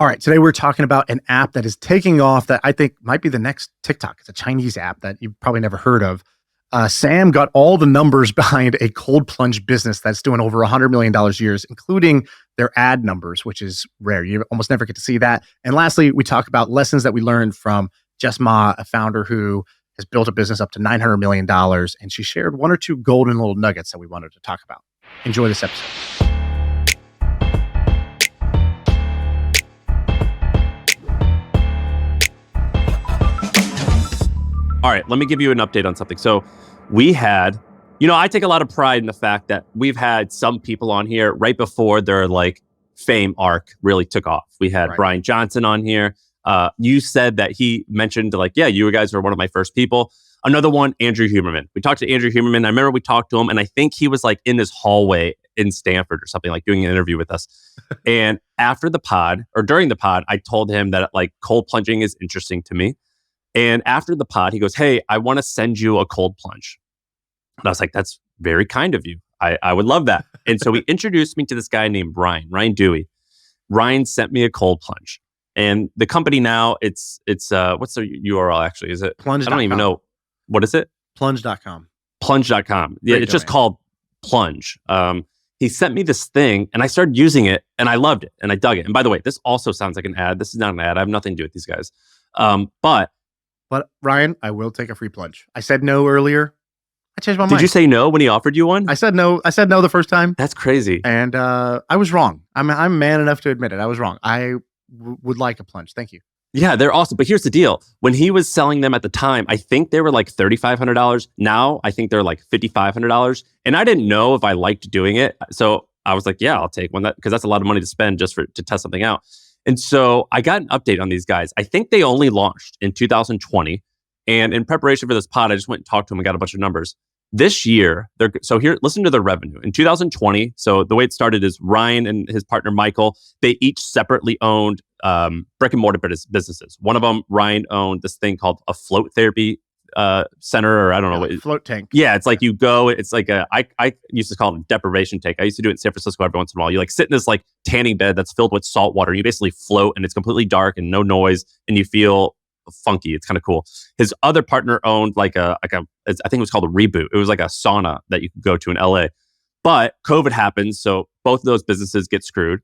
All right, today we're talking about an app that is taking off that I think might be the next TikTok. It's a Chinese app that you've probably never heard of. Sam got all the numbers behind a cold plunge business that's doing over $100 million a year, including their ad numbers, which is rare. You almost never get to see that. And lastly, we talk about lessons that we learned from Jess Ma, a founder who has built a business up to $900 million. And she shared one or two golden little nuggets that we wanted to talk about. Enjoy this episode. All right, let me give you an update on something. So we had, I take a lot of pride in the fact that we've had some people on here right before their fame arc really took off. We had Brian Johnson on here. You said that he mentioned you guys were one of my first people. Another one, Andrew Huberman. We talked to Andrew Huberman. I remember we talked to him and I think he was in this hallway in Stanford or something, doing an interview with us. And after the pod or during the pod, I told him that cold plunging is interesting to me. And after the pod, he goes, "Hey, I want to send you a cold plunge." And I was like, "That's very kind of you. I would love that." And so he introduced me to this guy named Ryan Dewey. Ryan sent me a cold plunge. And the company now, it's what's the URL actually? Is it Plunge.com. I don't even know. What is it? Plunge.com. Plunge.com. Yeah, Great it's just domain. called Plunge. He sent me this thing and I started using it and I loved it and I dug it. And by the way, this also sounds like an ad. This is not an ad. I have nothing to do with these guys. But Ryan, I will take a free plunge. I said no earlier. I changed my mind. Did you say no when he offered you one? I said no. I said no the first time. That's crazy. And I was wrong. I'm man enough to admit it. I was wrong. I would like a plunge. Thank you. Yeah, they're awesome. But here's the deal. When he was selling them at the time, I think they were $3,500. Now I think they're $5,500. And I didn't know if I liked doing it. So I was like, yeah, I'll take one because that's a lot of money to spend just to test something out. And so I got an update on these guys. I think they only launched in 2020. And in preparation for this pod, I just went and talked to them and got a bunch of numbers. This year, listen to their revenue. In 2020, so the way it started is Ryan and his partner, Michael, they each separately owned brick and mortar businesses. One of them, Ryan owned this thing called a float therapy center, or I don't know what. Float tank. Yeah, it's you go, it's I used to call it a deprivation tank. I used to do it in San Francisco every once in a while. You sit in this tanning bed that's filled with salt water. You basically float and it's completely dark and no noise and you feel funky. It's kind of cool. His other partner owned I think it was called a Reboot. It was a sauna that you could go to in LA. But COVID happens, so both of those businesses get screwed.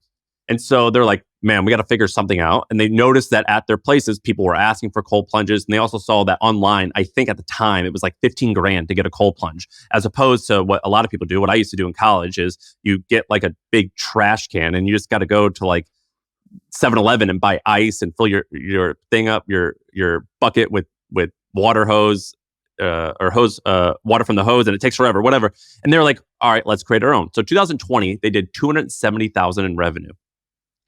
And so they're like, man, we got to figure something out. And they noticed that at their places, people were asking for cold plunges. And they also saw that online, I think at the time, it was $15,000 to get a cold plunge, as opposed to what a lot of people do. What I used to do in college is you get a big trash can and you just got to go to 7-Eleven and buy ice and fill your thing up, your bucket with water hose or hose water from the hose, and it takes forever, whatever. And they're like, all right, let's create our own. So 2020, they did $270,000 in revenue.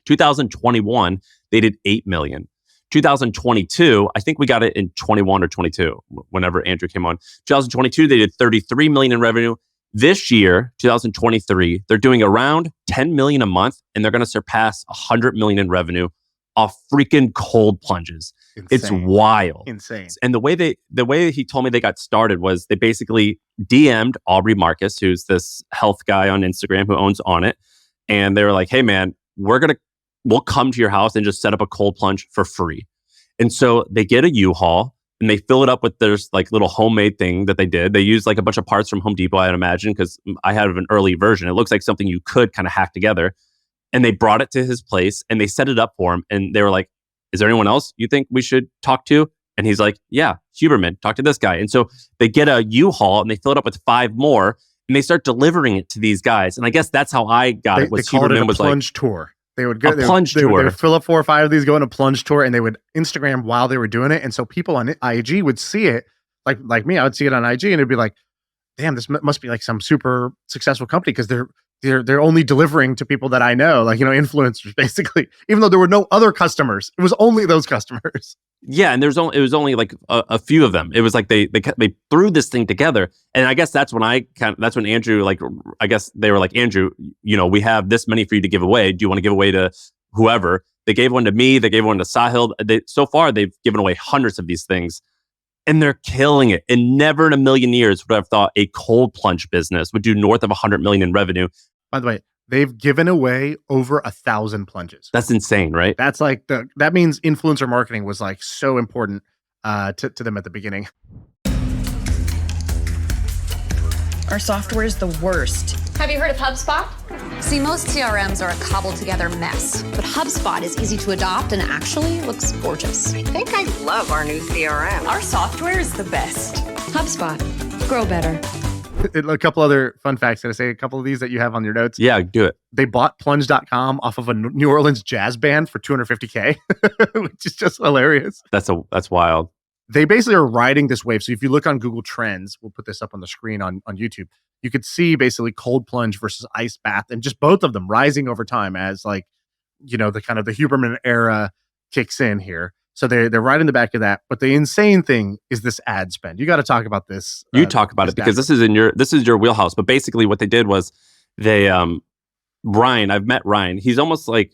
2021, they did $8 million. 2022, I think we got it in 21 or 22, whenever Andrew came on. 2022, they did $33 million in revenue. This year, 2023, they're doing around $10 million a month, and they're going to surpass $100 million in revenue off freaking cold plunges. Insane. It's wild. Insane. And the way he told me they got started was they basically DM'd Aubrey Marcus, who's this health guy on Instagram who owns On It, and they were like, "Hey man, we'll come to your house and just set up a cold plunge for free." And so they get a U-Haul and they fill it up with their little homemade thing that they did. They used a bunch of parts from Home Depot, I'd imagine, because I have an early version. It looks like something you could kind of hack together. And they brought it to his place and they set it up for him. And they were like, "Is there anyone else you think we should talk to?" And he's like, "Yeah, Huberman, talk to this guy." And so they get a U-Haul and they fill it up with 5 more and they start delivering it to these guys. And I guess that's how I got it. They called it a plunge tour. They would go plunge tour. They would fill up 4 or 5 of these, go on a plunge tour, and they would Instagram while they were doing it. And so people on IG would see it, like me, I would see it on IG, and it'd be like, "Damn, this must be some super successful company because they're only delivering to people that I know, influencers, basically. Even though there were no other customers, it was only those customers." Yeah, and it was only a few of them. It was they threw this thing together, and I guess that's when that's when Andrew I guess they were like, "Andrew, we have this many for you to give away. Do you want to give away to whoever?" They gave one to me. They gave one to Sahil. So far, they've given away hundreds of these things, and they're killing it. And never in a million years would I have thought a cold plunge business would do north of $100 million in revenue. By the way, They've given away over 1,000 plunges. That's insane, right? That's like that means influencer marketing was like so important to them at the beginning. Our software is the worst. Have you heard of HubSpot? See, most CRMs are a cobbled together mess, but HubSpot is easy to adopt and actually looks gorgeous. I think I love our new CRM. Our software is the best. HubSpot. Grow better. A couple other fun facts. Can I say a couple of these that you have on your notes? Yeah, do it. They bought Plunge.com off of a New Orleans jazz band for $250K, which is just hilarious. That's wild. They basically are riding this wave. So if you look on Google Trends, we'll put this up on the screen on YouTube, you could see basically cold plunge versus ice bath and just both of them rising over time as like, the kind of the Huberman era kicks in here. So they're right in the back of that. But the insane thing is this ad spend. You got to talk about this. You talk about it because this is your wheelhouse. But basically what they did was Ryan, I've met Ryan. He's almost like,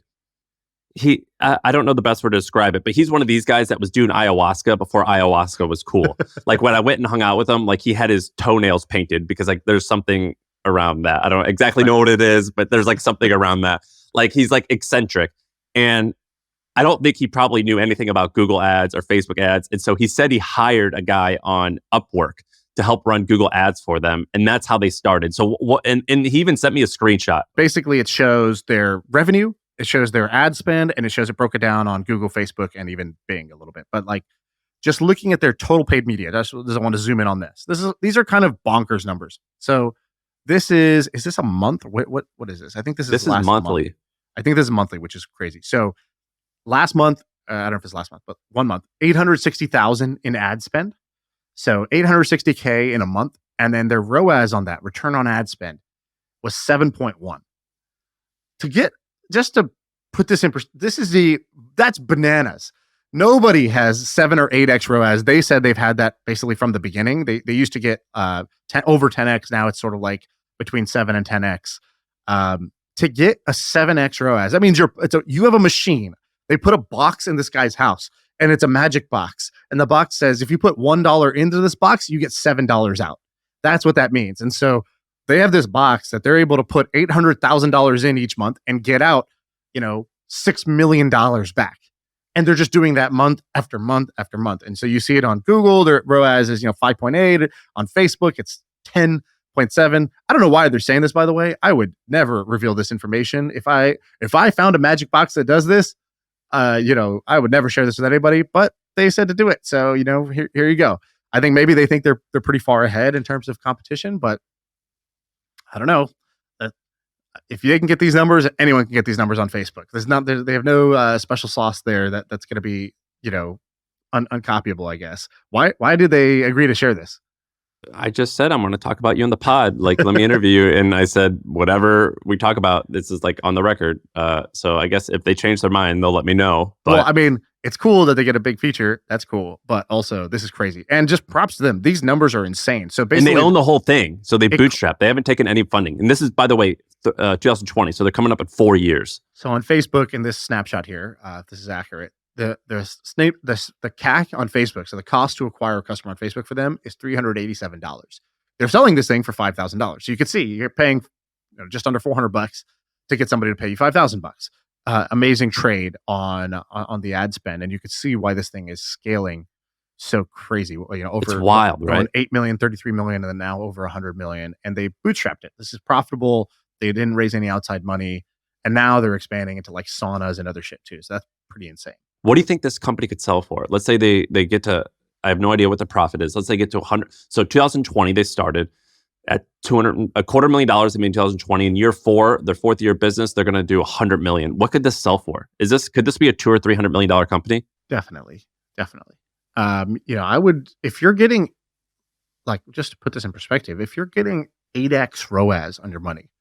I don't know the best word to describe it, but he's one of these guys that was doing ayahuasca before ayahuasca was cool. Like when I went and hung out with him, like he had his toenails painted because like there's something around that. I don't exactly know what it is, but there's like something around that. Like he's like eccentric. And I don't think he probably knew anything about Google ads or Facebook ads. And so he said he hired a guy on Upwork to help run Google ads for them. And that's how they started. So and he even sent me a screenshot. Basically, it shows their revenue. It shows their ad spend, and it shows it broken down on Google, Facebook, and even Bing a little bit. But like, just looking at their total paid media, I want to zoom in on this. These are kind of bonkers numbers. So this is this a month? What is this? I think this is monthly. Month. I think this is monthly, which is crazy. So last month, I don't know if it's last month, but 1 month, 860,000 in ad spend. So 860K in a month, and then their ROAS on that, return on ad spend, was 7.1. Just to put this in perspective, that's bananas. Nobody has 7 or 8x ROAS. They said they've had that basically from the beginning. They used to get over 10x. Now it's sort of like between 7 and 10x. To get a 7x ROAS, that means you have a machine. They put a box in this guy's house, and it's a magic box. And the box says, if you put $1 into this box, you get $7 out. That's what that means. And so they have this box that they're able to put $800,000 in each month and get out, $6 million back. And they're just doing that month after month after month. And so you see it on Google, their ROAS is, 5.8. On Facebook, it's 10.7. I don't know why they're saying this, by the way. I would never reveal this information. If I found a magic box that does this, I would never share this with anybody, but they said to do it. So, here you go. I think maybe they think they're pretty far ahead in terms of competition, but I don't know. If they can get these numbers, anyone can get these numbers on Facebook. They have no special sauce there that's going to be, uncopyable, I guess. Why did they agree to share this? I just said, I'm going to talk about you on the pod. Like, let me interview you. And I said, whatever we talk about, this is like on the record. So I guess if they change their mind, they'll let me know. But well, I mean, it's cool that they get a big feature. That's cool. But also, this is crazy. And just props to them. These numbers are insane. So basically, and they own the whole thing. So they bootstrap. They haven't taken any funding. And this is, by the way, 2020. So they're coming up at 4 years. So on Facebook, in this snapshot here, if this is accurate, the CAC on Facebook, so the cost to acquire a customer on Facebook for them is $387. They're selling this thing for $5,000. So you can see you're paying just under $400 to get somebody to pay you $5,000. Amazing trade on the ad spend, and you could see why this thing is scaling so crazy. Over it's wild, right? 8 million, 33 million, and then now over 100 million. And they bootstrapped it. This is profitable. They didn't raise any outside money, and now they're expanding into like saunas and other shit too. So that's pretty insane. What do you think this company could sell for? Let's say they get to, I have no idea what the profit is. Let's say get to 100. So 2020, they started at $250,000. They made in 2020. In year 4, their 4th year business, they're going to do 100 million. What could this sell for? Could this be a $200 or $300 million company? Definitely. I would, if you're getting, like, just to put this in perspective, if you're getting 8x ROAS on your money,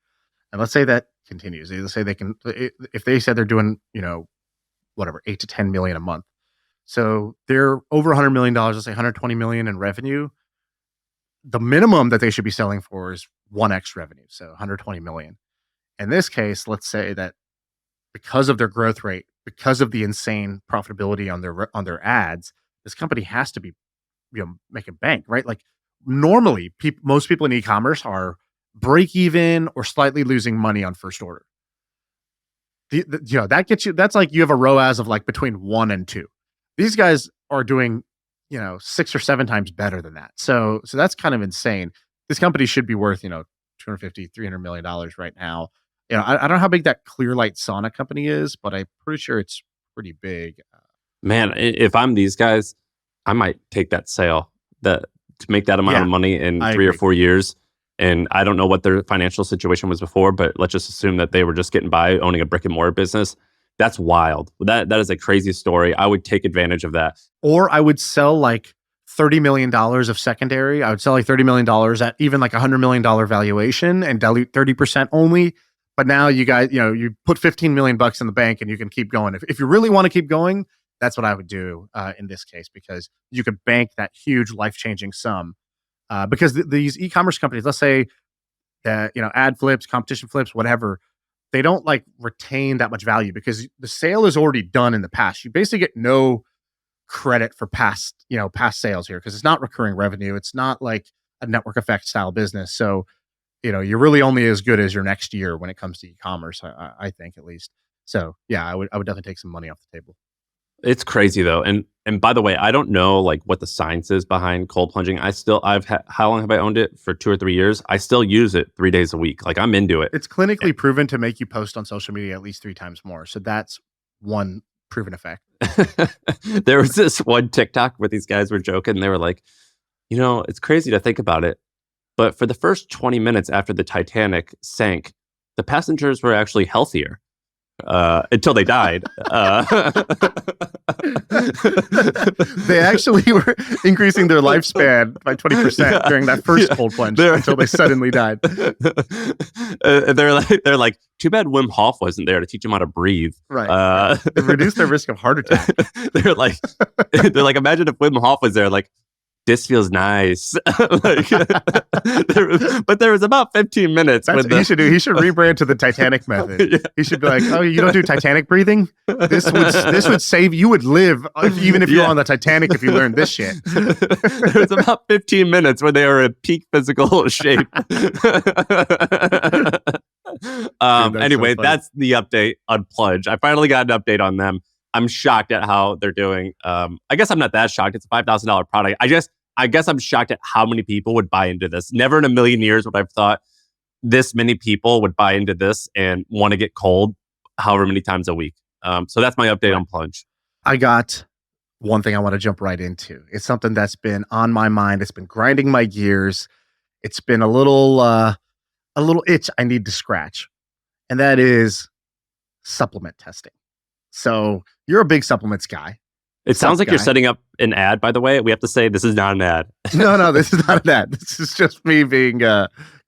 and let's say that continues, let's say they can, if they said they're doing, whatever, 8 to 10 million a month. So they're over $100 million, let's say 120 million in revenue. The minimum that they should be selling for is 1x revenue. So 120 million. In this case, let's say that because of their growth rate, because of the insane profitability on their ads, this company has to be, making bank, right? Like normally most people in e-commerce are break even or slightly losing money on first order. That gets you, that's like you have a ROAS of like between 1 and 2. These guys are doing, 6 or 7 times better than that. So that's kind of insane. This company should be worth, 250, $300 million right now. I don't know how big that Clearlight sauna company is, but I'm pretty sure it's pretty big. Man, if I'm these guys, I might take that sale to make that amount of money in I 3 or agree. 4 years. And I don't know what their financial situation was before, but let's just assume that they were just getting by owning a brick and mortar business. That's wild. That is a crazy story. I would take advantage of that. Or I would sell like $30 million of secondary. I would sell like $30 million at even like $100 million valuation and dilute 30% only. But now you guys, you put 15 million bucks in the bank and you can keep going. If you really want to keep going, that's what I would do in this case, because you could bank that huge life-changing sum. Because these e-commerce companies, let's say that, ad flips, competition flips, whatever, they don't like retain that much value because the sale is already done in the past. You basically get no credit for past sales here because it's not recurring revenue. It's not like a network effect style business. So, you're really only as good as your next year when it comes to e-commerce, I think at least. So yeah, I would definitely take some money off the table. It's crazy though. And by the way, I don't know like what the science is behind cold plunging. How long have I owned it? For 2 or 3 years. I still use it 3 days a week. Like I'm into it. It's clinically proven to make you post on social media at least 3 times more. So that's one proven effect. There was this one TikTok where these guys were joking. They were like, it's crazy to think about it, but for the first 20 minutes after the Titanic sank, the passengers were actually healthier until they died. They actually were increasing their lifespan by 20% during that first cold plunge until they suddenly died. They're like, too bad Wim Hof wasn't there to teach them how to breathe. Right. It reduced their risk of heart attack. They're like, imagine if Wim Hof was there, like, this feels nice. But there was about 15 minutes. That's what he should do. He should rebrand to the Titanic method. Yeah. He should be like, oh, you don't do Titanic breathing? This would save you. Would live even if you were on the Titanic if you learned this shit. There was about 15 minutes where they were in peak physical shape. Anyway, that's the update on Plunge. I finally got an update on them. I'm shocked at how they're doing. I guess I'm not that shocked. It's a $5,000 product. I guess I'm shocked at how many people would buy into this. Never in a million years would I've thought this many people would buy into this and want to get cold however many times a week. So that's my update on Plunge. I got one thing I want to jump right into. It's something that's been on my mind. It's been grinding my gears. It's been a little itch I need to scratch. And that is supplement testing. So you're a big supplements guy. It sounds like you're setting up an ad, by the way. We have to say this is not an ad. No, this is not an ad. This is just me being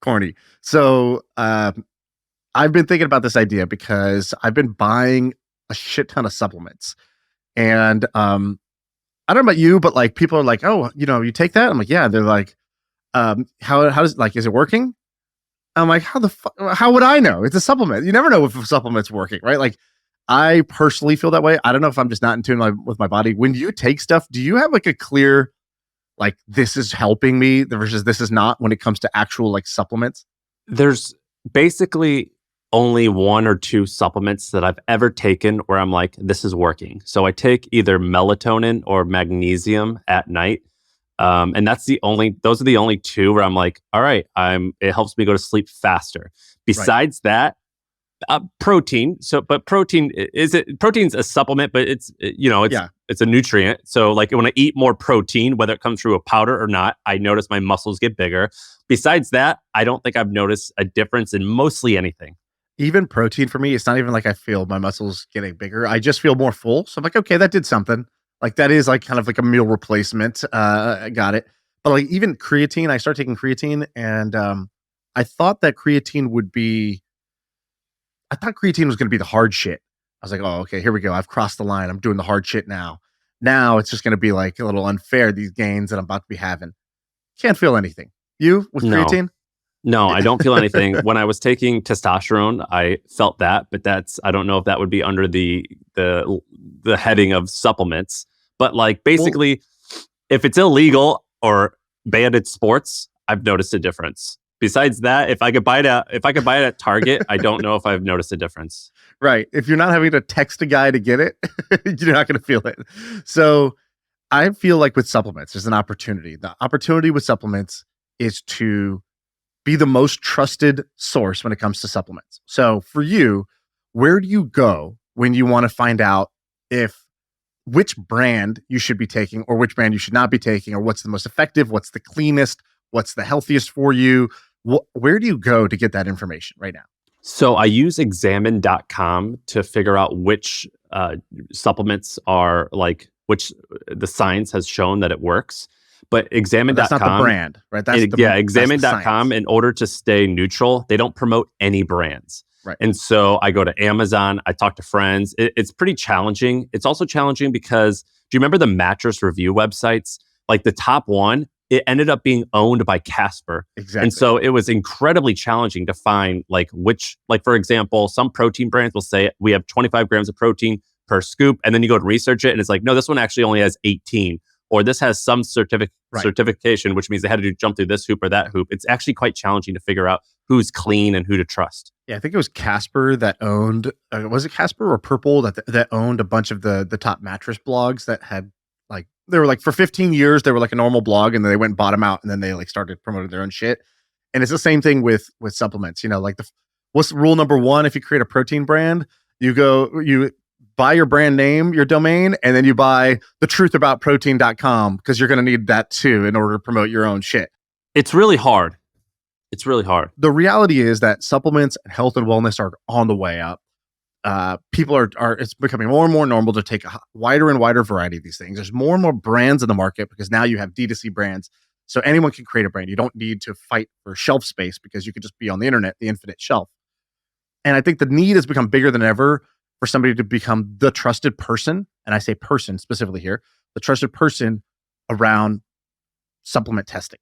corny. So I've been thinking about this idea because I've been buying a shit ton of supplements. And I don't know about you, but like people are like, oh, you take that? I'm like, yeah. They're like, how does like, is it working? I'm like, how would I know? It's a supplement. You never know if a supplement's working, right? Like, I personally feel that way. I don't know if I'm just not in tune with my body. When you take stuff, do you have like a clear, like this is helping me versus this is not when it comes to actual like supplements? There's basically only 1 or 2 supplements that I've ever taken where I'm like, this is working. So I take either melatonin or magnesium at night. And those are the only 2 where I'm like, all right, it helps me go to sleep faster. Besides that, protein. But protein's a supplement, but it's a nutrient. So like when I eat more protein, whether it comes through a powder or not, I notice my muscles get bigger. Besides that, I don't think I've noticed a difference in mostly anything. Even protein for me, it's not even like I feel my muscles getting bigger. I just feel more full. So I'm like, okay, that did something. Like that is like kind of like a meal replacement. I got it. But like even creatine, I started taking creatine and I thought creatine was going to be the hard shit. I was like, oh, okay, here we go. I've crossed the line. I'm doing the hard shit now. Now it's just going to be like a little unfair, these gains that I'm about to be having. Can't feel anything. You with creatine? No, I don't feel anything. When I was taking testosterone, I felt that, but I don't know if that would be under the heading of supplements. But like basically, if it's illegal or banned in sports, I've noticed a difference. Besides that, if I could buy it at Target, I don't know if I've noticed a difference. Right. If you're not having to text a guy to get it, you're not going to feel it. So I feel like with supplements, there's an opportunity. The opportunity with supplements is to be the most trusted source when it comes to supplements. So for you, where do you go when you want to find out which brand you should be taking or which brand you should not be taking, or what's the most effective, what's the cleanest, what's the healthiest for you? Where do you go to get that information right now? So I use examine.com to figure out which supplements are like, which the science has shown that it works. But examine.com, that's not the brand, right? Examine.com, in order to stay neutral, they don't promote any brands. Right. And so I go to Amazon, I talk to friends. It's pretty challenging. It's also challenging because, do you remember the mattress review websites? Like the top one, it ended up being owned by Casper. Exactly. And so it was incredibly challenging to find like for example, some protein brands will say we have 25 grams of protein per scoop. And then you go to research it and it's like, no, this one actually only has 18. Or this has some certification, which means they had to jump through this hoop or that hoop. It's actually quite challenging to figure out who's clean and who to trust. Yeah, I think it was Casper that owned, was it Casper or Purple that owned a bunch of the top mattress blogs that had they were like for 15 years, they were like a normal blog, and then they went and bought them out, and then they like started promoting their own shit. And it's the same thing with supplements, like what's rule number one? If you create a protein brand, you buy your brand name, your domain, and then you buy thetruthaboutprotein.com because you're going to need that too in order to promote your own shit. It's really hard. The reality is that supplements and health and wellness are on the way up. People are it's becoming more and more normal to take a wider and wider variety of these things. There's more and more brands in the market because now you have D2C brands. So anyone can create a brand. You don't need to fight for shelf space because you can just be on the internet, the infinite shelf. And I think the need has become bigger than ever for somebody to become the trusted person. And I say person specifically here, the trusted person around supplement testing.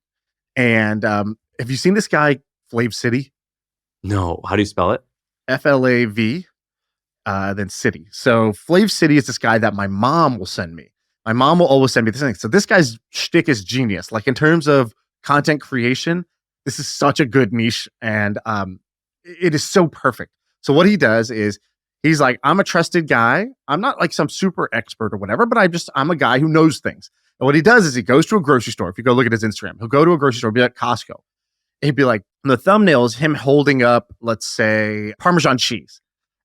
And have you seen this guy, Flav City? No. How do you spell it? FLAV. Then City. So Flav City is this guy that my mom will send me. My mom will always send me this thing. So this guy's shtick is genius. Like in terms of content creation, this is such a good niche, and it is so perfect. So what he does is he's like, I'm a trusted guy. I'm not like some super expert or whatever, but I'm a guy who knows things. And what he does is he goes to a grocery store. If you go look at his Instagram, he'll go to a grocery store, be at Costco. And he'd be like, the thumbnail is him holding up, let's say, Parmesan cheese.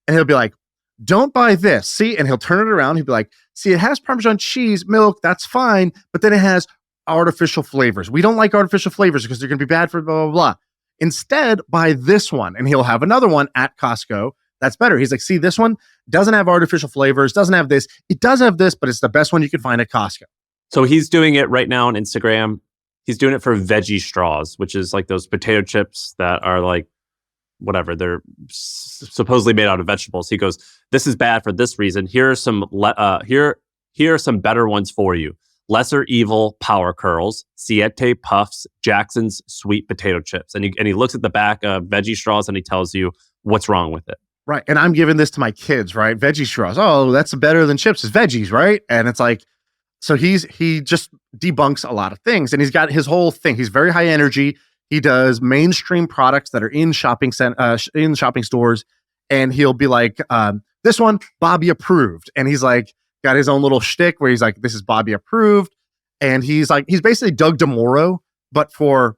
And he'll be like, don't buy this. See? And he'll turn it around. He'll be like, see, it has Parmesan cheese, milk. That's fine. But then it has artificial flavors. We don't like artificial flavors because they're going to be bad for blah, blah, blah. Instead, buy this one. And he'll have another one at Costco that's better. He's like, see, this one doesn't have artificial flavors, doesn't have this. It does have this, but it's the best one you can find at Costco. So he's doing it right now on Instagram. He's doing it for veggie straws, which is like those potato chips that are like, whatever, they're supposedly made out of vegetables. He goes, this is bad for this reason. Here are some here are some better ones for you. Lesser Evil Power Curls, Siete Puffs, Jackson's Sweet Potato Chips. And he looks at the back of veggie straws and he tells you what's wrong with it. Right. And I'm giving this to my kids, right? Veggie straws. Oh, that's better than chips. It's veggies, right? And it's like, so he just debunks a lot of things, and he's got his whole thing. He's very high energy. He does mainstream products that are in shopping stores, and he'll be like, "This one, Bobby approved," and he's like, got his own little shtick where he's like, "This is Bobby approved," and he's basically Doug DeMoro, but for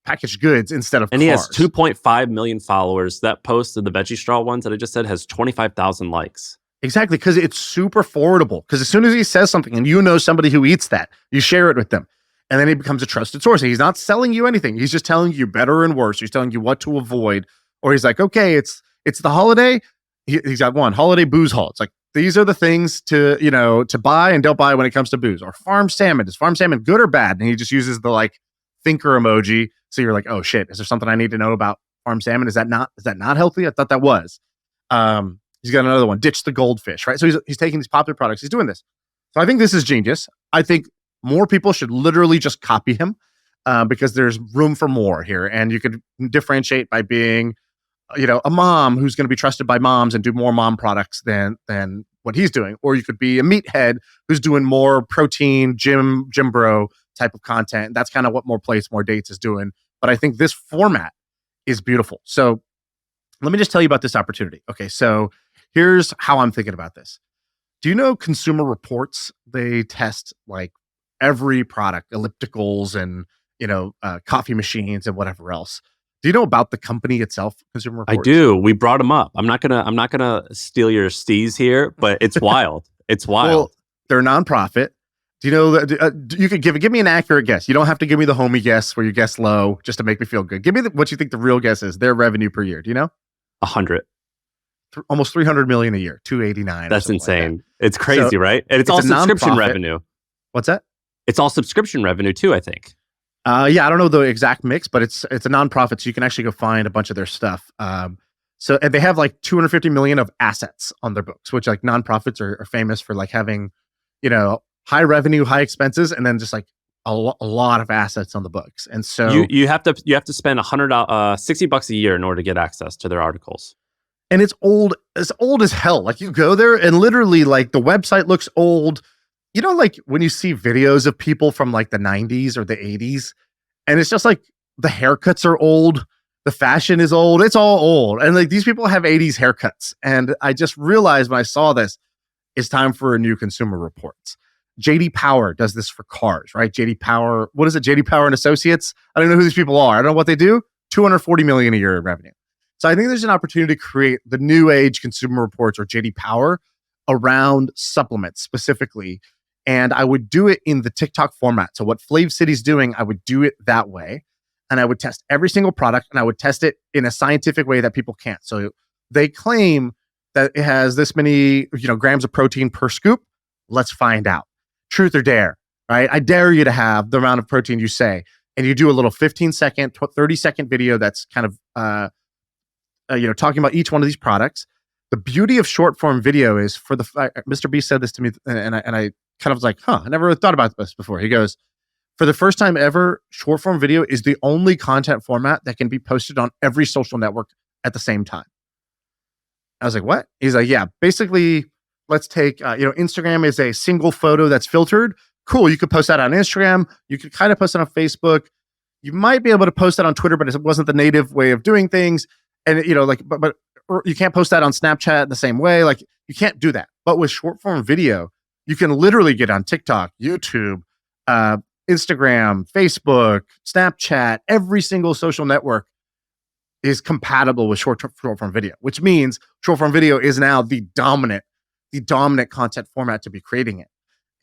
packaged goods instead of and cars. He has 2.5 million followers. That post of the veggie straw ones that I just said has 25,000 likes. Exactly, because it's super forwardable. Because as soon as he says something and you know somebody who eats that, you share it with them. And then he becomes a trusted source. He's not selling you anything. He's just telling you better and worse. He's telling you what to avoid. Or he's like, okay, it's the holiday. He's got one, holiday booze haul. It's like, these are the things to buy and don't buy when it comes to booze. Or farm salmon. Is farm salmon good or bad? And he just uses the like thinker emoji. So you're like, oh shit, is there something I need to know about farm salmon? Is that not healthy? I thought that was. He's got another one, Ditch the Goldfish, right? So he's taking these popular products. He's doing this. So I think this is genius. I think more people should literally just copy him because there's room for more here. And you could differentiate by being, a mom who's going to be trusted by moms and do more mom products than what he's doing. Or you could be a meathead who's doing more protein, gym bro type of content. That's kind of what More Plates, More Dates is doing But I think this format is beautiful. So let me just tell you about this opportunity. Okay, so here's how I'm thinking about this. Do you know Consumer Reports? They test like every product, ellipticals and coffee machines and whatever else. Do you know about the company itself, Consumer I Reports? do. We brought them up. I'm not gonna steal your steez here, but it's wild. It's wild. Well, they're a nonprofit. Do you know that you could give me an accurate guess? You don't have to give me the homie guess where you guess low just to make me feel good. Give me what you think the real guess is. Their revenue per year. Do you know? 100. Almost 300 million a year. 289. That's insane. Like It's crazy, So, right? And it's it's all a subscription nonprofit. revenue. What's that? It's all subscription revenue too, I think. Yeah, I don't know the exact mix, but it's a nonprofit, so you can actually go find a bunch of their stuff. And they have like 250 million of assets on their books, which like nonprofits are famous for like having, high revenue, high expenses, and then just like a lot of assets on the books. And so You have to spend $60 a year in order to get access to their articles. and it's old as hell. Like you go there and literally like the website looks old. Like when you see videos of people from like the 90s or the 80s, and it's just like the haircuts are old, the fashion is old, it's all old. And like these people have 80s haircuts. And I just realized when I saw this, it's time for a new Consumer Reports. JD Power does this for cars, right? JD Power, what is it? JD Power and Associates? I don't know who these people are. I don't know what they do. 240 million a year in revenue. So I think there's an opportunity to create the new age Consumer Reports or JD Power around supplements specifically. And I would do it in the TikTok format. So what Flav City's doing, I would do it that way. And I would test every single product and I would test it in a scientific way that people can't. So they claim that it has this many, grams of protein per scoop. Let's find out. Truth or dare, right? I dare you to have the amount of protein you say. And you do a little 15-second, 30-second video that's kind of, talking about each one of these products. The beauty of short form video is Mr. B said this to me and I kind of was like, I never really thought about this before. He goes, for the first time ever, short form video is the only content format that can be posted on every social network at the same time. I was like, what? He's like, yeah, basically, let's take, Instagram is a single photo that's filtered. Cool. You could post that on Instagram. You could kind of post it on Facebook. You might be able to post that on Twitter, but it wasn't the native way of doing things. And, but you can't post that on Snapchat in the same way. Like you can't do that. But with short form video, you can literally get on TikTok, YouTube, Instagram, Facebook, Snapchat, every single social network is compatible with short form video, which means short form video is now the dominant content format to be creating it.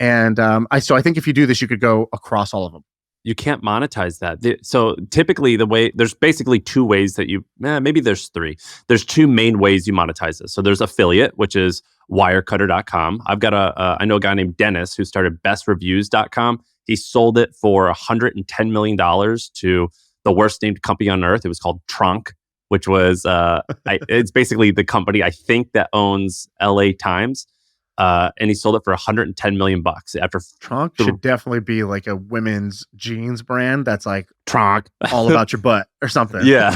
And I think if you do this, you could go across all of them. You can't monetize that. So typically there's basically two ways that maybe there's three. There's two main ways you monetize this. So there's affiliate, which is wirecutter.com. I've got I know a guy named Dennis who started bestreviews.com. He sold it for $110 million to the worst named company on earth. It was called Trunk, which was, it's basically the company I think that owns LA Times. And he sold it for $110 million after Trunk should definitely be like a women's jeans brand that's like Trunk, all about your butt or something. Yeah.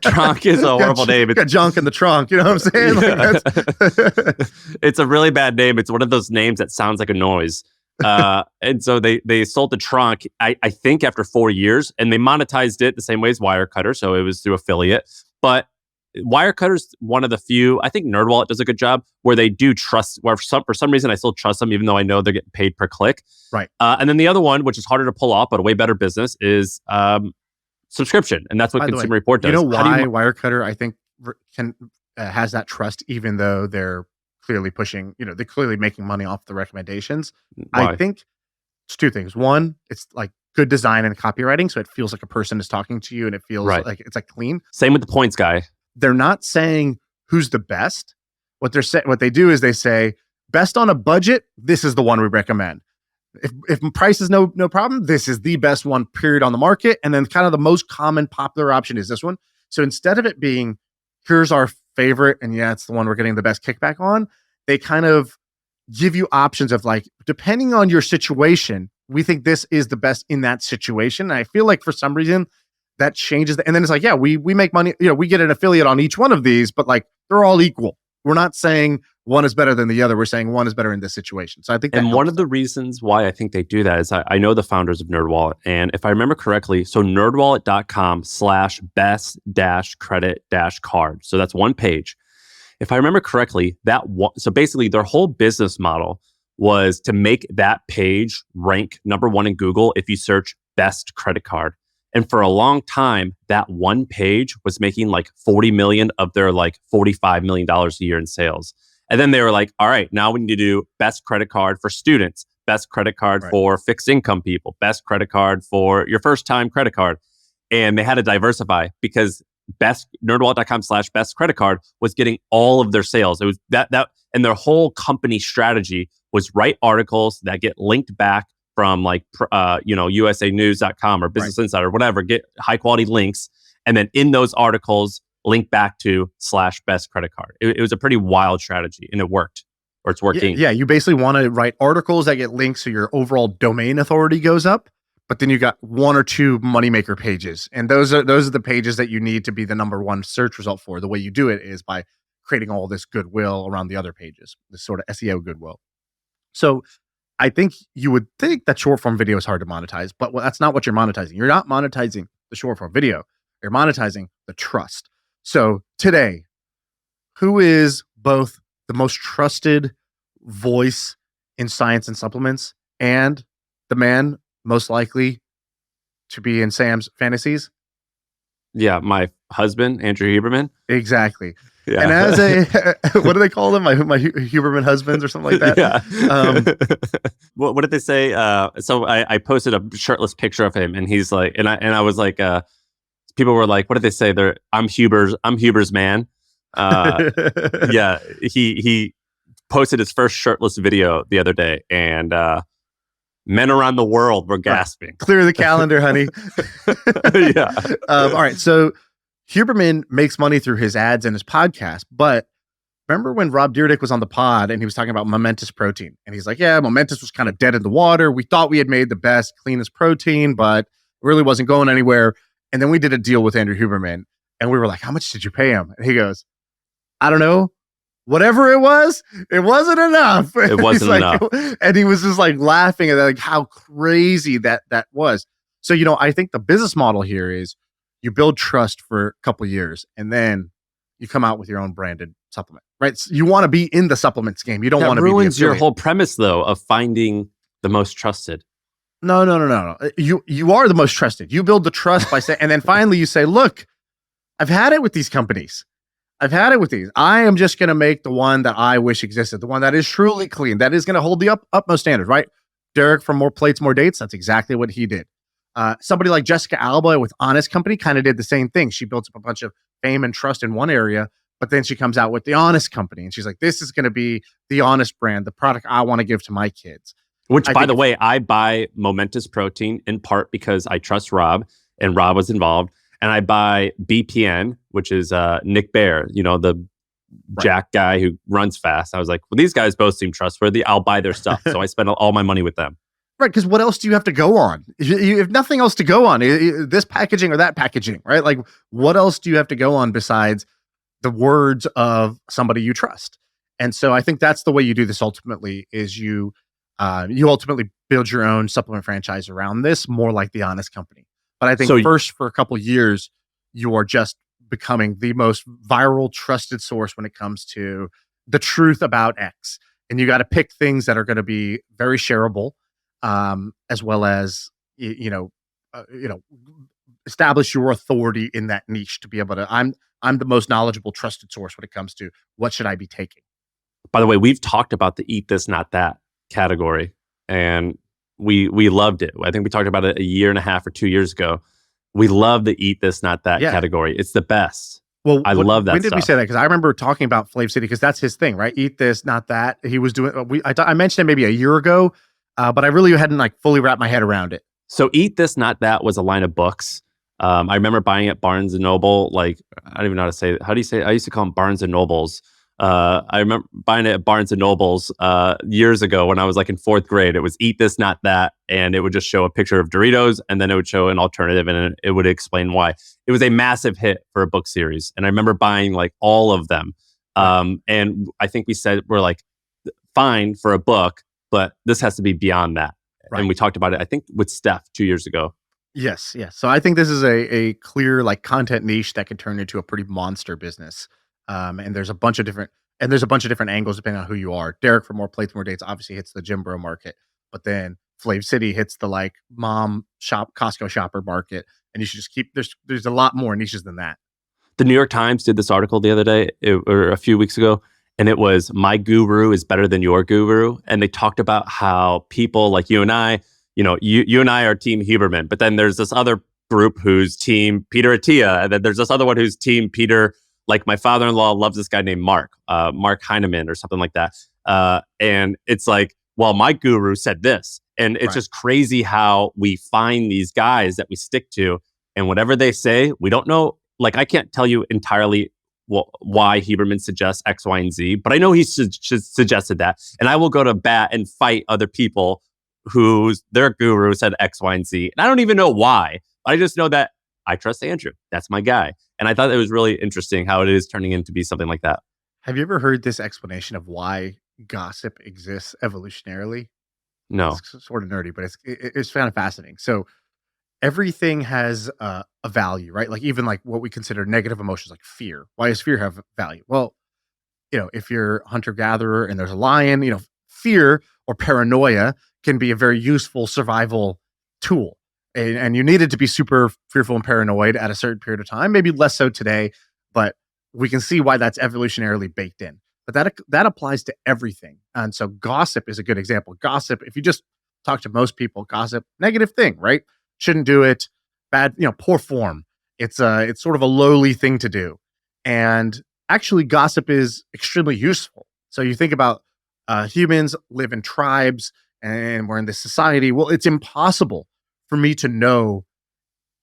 Trunk is a horrible name. It's got junk in the trunk. You know what I'm saying? Like it's a really bad name. It's one of those names that sounds like a noise. And so they sold the Trunk, I think after 4 years, and they monetized it the same way as Wirecutter. So it was through affiliate, but Wirecutter's one of the few, I think NerdWallet does a good job where they do trust, where for some reason I still trust them, even though I know they're getting paid per click. Right. And then the other one, which is harder to pull off, but a way better business is subscription. And that's what Consumer Report does. You know why Wirecutter, I think, has that trust, even though they're clearly pushing, they're clearly making money off the recommendations. Why? I think it's two things. One, it's like good design and copywriting. So it feels like a person is talking to you and it feels like it's like clean. Same with the points guy. They're not saying who's the best. What they do is they say best on a budget. This is the one we recommend. If price is no problem, this is the best one period on the market. And then kind of the most common popular option is this one. So instead of it being here's our favorite and it's the one we're getting the best kickback on, they kind of give you options of like, depending on your situation, we think this is the best in that situation. And I feel like for some reason that changes. And then it's like, we make money, we get an affiliate on each one of these, but like they're all equal. We're not saying one is better than the other. We're saying one is better in this situation. So I think that And one helps of the reasons why I think they do that is I know the founders of NerdWallet. And if I remember correctly, so nerdwallet.com/best-credit-card. So that's one page. If I remember correctly, so basically their whole business model was to make that page rank number one in Google if you search best credit card. And for a long time, that one page was making like 40 million of their like $45 million a year in sales. And then they were like, all right, now we need to do best credit card for students, best credit card for fixed income people, best credit card for your first time credit card. And they had to diversify because nerdwallet.com/best credit card was getting all of their sales. It was that and their whole company strategy was write articles that get linked back from like usanews.com or Business Insider or whatever, get high quality links, and then in those articles link back to /best credit card. It was a pretty wild strategy, and it worked, or it's working. Yeah, you basically want to write articles that get links so your overall domain authority goes up, but then you got one or two moneymaker pages, and those are the pages that you need to be the number one search result for. The way you do it is by creating all this goodwill around the other pages, this sort of SEO goodwill. So I think you would think that short form video is hard to monetize, but that's not what you're monetizing. You're not monetizing the short form video. You're monetizing the trust. So today, who is both the most trusted voice in science and supplements and the man most likely to be in Sam's fantasies? Yeah, my husband, Andrew Huberman. Exactly. Yeah. And as a, what do they call them? My Huberman husbands or something like that? Yeah. What did they say? So I posted a shirtless picture of him, and he's like, and I was like, people were like, what did they say? I'm Huber's man. Yeah. He posted his first shirtless video the other day, and men around the world were gasping. Clear the calendar, honey. Yeah. All right. So Huberman makes money through his ads and his podcast, but remember when Rob Dyrdek was on the pod and he was talking about Momentous protein, and he's like, yeah, Momentous was kind of dead in the water. We thought we had made the best, cleanest protein, but it really wasn't going anywhere. And then we did a deal with Andrew Huberman, and we were like, how much did you pay him? And he goes, I don't know. Whatever it wasn't enough. It wasn't enough. And he was just like laughing at like how crazy that was. So, I think the business model here is you build trust for a couple of years, and then you come out with your own branded supplement, right? So you want to be in the supplements game. You don't want to be the ruins your affiliate. whole premise, though, of finding the most trusted. No. You are the most trusted. You build the trust by saying, and then finally you say, look, I've had it with these companies. I've had it with these. I am just going to make the one that I wish existed, the one that is truly clean, that is going to hold the utmost standard, right? Derek from More Plates, More Dates, that's exactly what he did. Somebody like Jessica Alba with Honest Company kind of did the same thing. She built up a bunch of fame and trust in one area, but then she comes out with the Honest Company, and she's like, this is going to be the Honest brand, the product I want to give to my kids. Which, by the way, I buy Momentous Protein in part because I trust Rob, and Rob was involved. And I buy BPN, which is Nick Bear, the Jack guy who runs fast. I was like, well, these guys both seem trustworthy. I'll buy their stuff. So I spend all my money with them. Right, because what else do you have to go on? You have nothing else to go on. This packaging or that packaging, right? Like, what else do you have to go on besides the words of somebody you trust? And so I think that's the way you do this ultimately is you ultimately build your own supplement franchise around this, more like the Honest Company. But I think first, for a couple of years, you are just becoming the most viral, trusted source when it comes to the truth about X. And you got to pick things that are going to be very shareable, as well as establish your authority in that niche to be able to. I'm the most knowledgeable, trusted source when it comes to what should I be taking. By the way, we've talked about the Eat This Not That category, and we loved it. I think we talked about it a year and a half or 2 years ago. We love the Eat This Not That category. It's the best. Well, I love that. When did we say that? Because I remember talking about Flav City because that's his thing, right? Eat This Not That. He was doing. I mentioned it maybe a year ago, but I really hadn't fully wrapped my head around it. So Eat This Not That was a line of books. I remember buying at Barnes and Noble. I don't even know how to say it. How do you say it? I used to call them Barnes and Nobles. I remember buying it at Barnes and Nobles years ago when I was in fourth grade. It was Eat This Not That, and it would just show a picture of Doritos, and then it would show an alternative, and it would explain why. It was a massive hit for a book series, and I remember buying all of them And I think we said we're like fine for a book, but this has to be beyond that. Right. And we talked about it, I think, with Steph 2 years ago. Yes, yes. So I think this is a clear like content niche that can turn into a pretty monster business. And there's a bunch of different angles depending on who you are. Derek from More Plates, More Dates obviously hits the gym bro market, but then Flav City hits the like mom shop, Costco shopper market, and you should just keep there's a lot more niches than that. The New York Times did this article the other day or a few weeks ago, and it was "My Guru is better than your guru," and they talked about how people like you and I, you and I are Team Huberman, but then there's this other group who's Team Peter Attia, and then there's this other one who's Team Peter. Like my father-in-law loves this guy named Mark Heineman or something like that, and it's like, well, my guru said this, and it's just crazy how we find these guys that we stick to, and whatever they say, we don't know. Like I can't tell you entirely why Huberman suggests X, Y, and Z, but I know he suggested that, and I will go to bat and fight other people whose their guru said X, Y, and Z, and I don't even know why. I just know that I trust Andrew. That's my guy, and I thought it was really interesting how it is turning into be something like that. Have you ever heard this explanation of why gossip exists evolutionarily? No, It's sort of nerdy, but it's kind of fascinating. So everything has a value, right? Like even like what we consider negative emotions, like fear. Why does fear have value? Well, if you're hunter gatherer and there's a lion, fear or paranoia can be a very useful survival tool. And you needed to be super fearful and paranoid at a certain period of time, maybe less so today, but we can see why that's evolutionarily baked in. But that applies to everything. And so gossip is a good example. Gossip, if you just talk to most people, gossip, negative thing, right? Shouldn't do it. Bad, poor form. It's sort of a lowly thing to do. And actually gossip is extremely useful. So you think about humans live in tribes and we're in this society. Well, it's impossible for me to know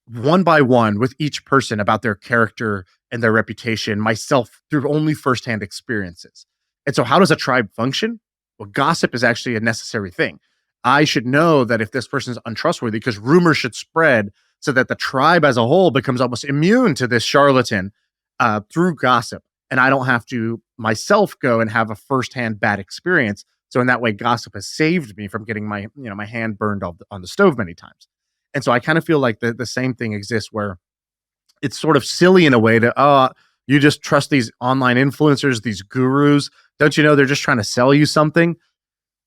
one by one with each person about their character and their reputation myself through only firsthand experiences. And so how does a tribe function? Well, gossip is actually a necessary thing. I should know that if this person is untrustworthy because rumors should spread so that the tribe as a whole becomes almost immune to this charlatan through gossip. And I don't have to myself go and have a firsthand bad experience. So in that way, gossip has saved me from getting my hand burned on the stove many times. And so I kind of feel like the same thing exists where it's sort of silly in a way to, you just trust these online influencers, these gurus. Don't you know they're just trying to sell you something?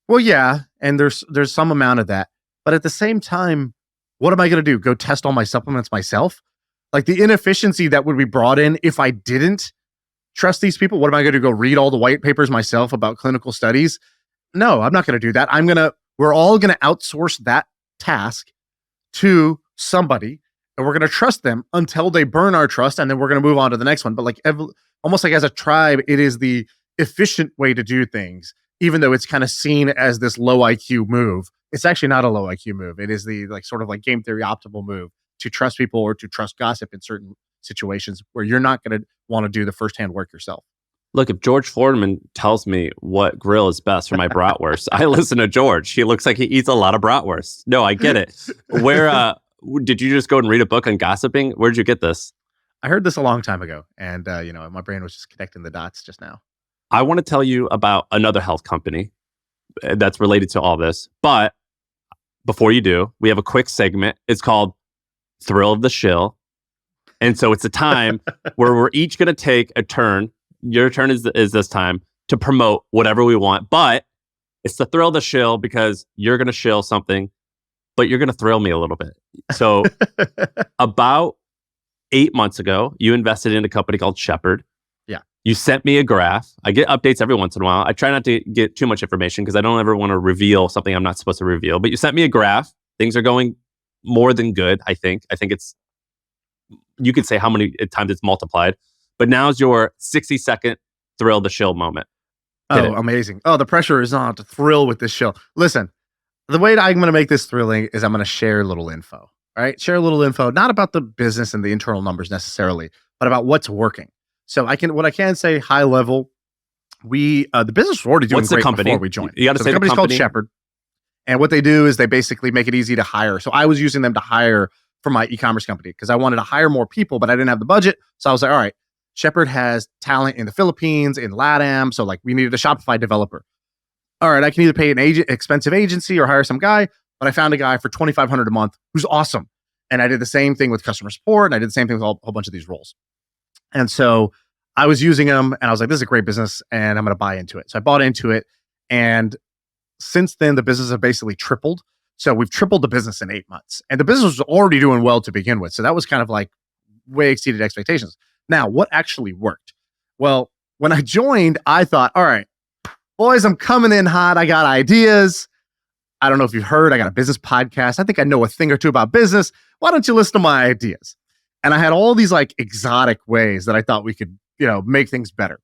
Well, yeah. And there's some amount of that. But at the same time, what am I going to do? Go test all my supplements myself? Like the inefficiency that would be brought in if I didn't trust these people. What am I going to go read all the white papers myself about clinical studies? No, I'm not going to do that. We're all going to outsource that task to somebody, and we're going to trust them until they burn our trust, and then we're going to move on to the next one. But like almost like as a tribe, it is the efficient way to do things, even though it's kind of seen as this low IQ move. It's actually not a low IQ move. It is the like sort of like game theory optimal move to trust people or to trust gossip in certain situations where you're not going to want to do the firsthand work yourself. Look, if George Foreman tells me what grill is best for my bratwurst, I listen to George. He looks like he eats a lot of bratwurst. No, I get it. Where did you just go and read a book on gossiping? Where did you get this? I heard this a long time ago, and my brain was just connecting the dots just now. I want to tell you about another health company that's related to all this. But before you do, we have a quick segment. It's called Thrill of the Shill. And so it's a time where we're each going to take a turn. Your turn is this time to promote whatever we want, but it's the thrill of the shill because you're going to shill something, but you're going to thrill me a little bit. So about 8 months ago, you invested in a company called Shepherd. Yeah. You sent me a graph. I get updates every once in a while. I try not to get too much information because I don't ever want to reveal something I'm not supposed to reveal, but you sent me a graph. Things are going more than good, I think. I think it's, you could say how many times it's multiplied. But now's your 60-second thrill the shill moment. Oh, amazing. Oh, the pressure is on to thrill with this shill. Listen, the way I'm going to make this thrilling is I'm going to share a little info. All right. Share a little info, not about the business and the internal numbers necessarily, but about what's working. So what I can say high level, the business was already doing great before we joined. You got to say the company's called Shepherd. And what they do is they basically make it easy to hire. So I was using them to hire for my e-commerce company because I wanted to hire more people, but I didn't have the budget. So I was like, all right, Shepherd has talent in the Philippines, in LATAM. So like we needed a Shopify developer. All right, I can either pay an expensive agency or hire some guy, but I found a guy for $2,500 a month who's awesome. And I did the same thing with customer support, and I did the same thing with a whole bunch of these roles. And so I was using them, and I was like, this is a great business, and I'm going to buy into it. So I bought into it, and since then, the business have basically tripled. So we've tripled the business in 8 months, and the business was already doing well to begin with. So that was kind of like way exceeded expectations. Now, what actually worked? Well, when I joined, I thought, all right, boys, I'm coming in hot. I got ideas. I don't know if you've heard, I got a business podcast. I think I know a thing or two about business. Why don't you listen to my ideas? And I had all these like exotic ways that I thought we could, make things better.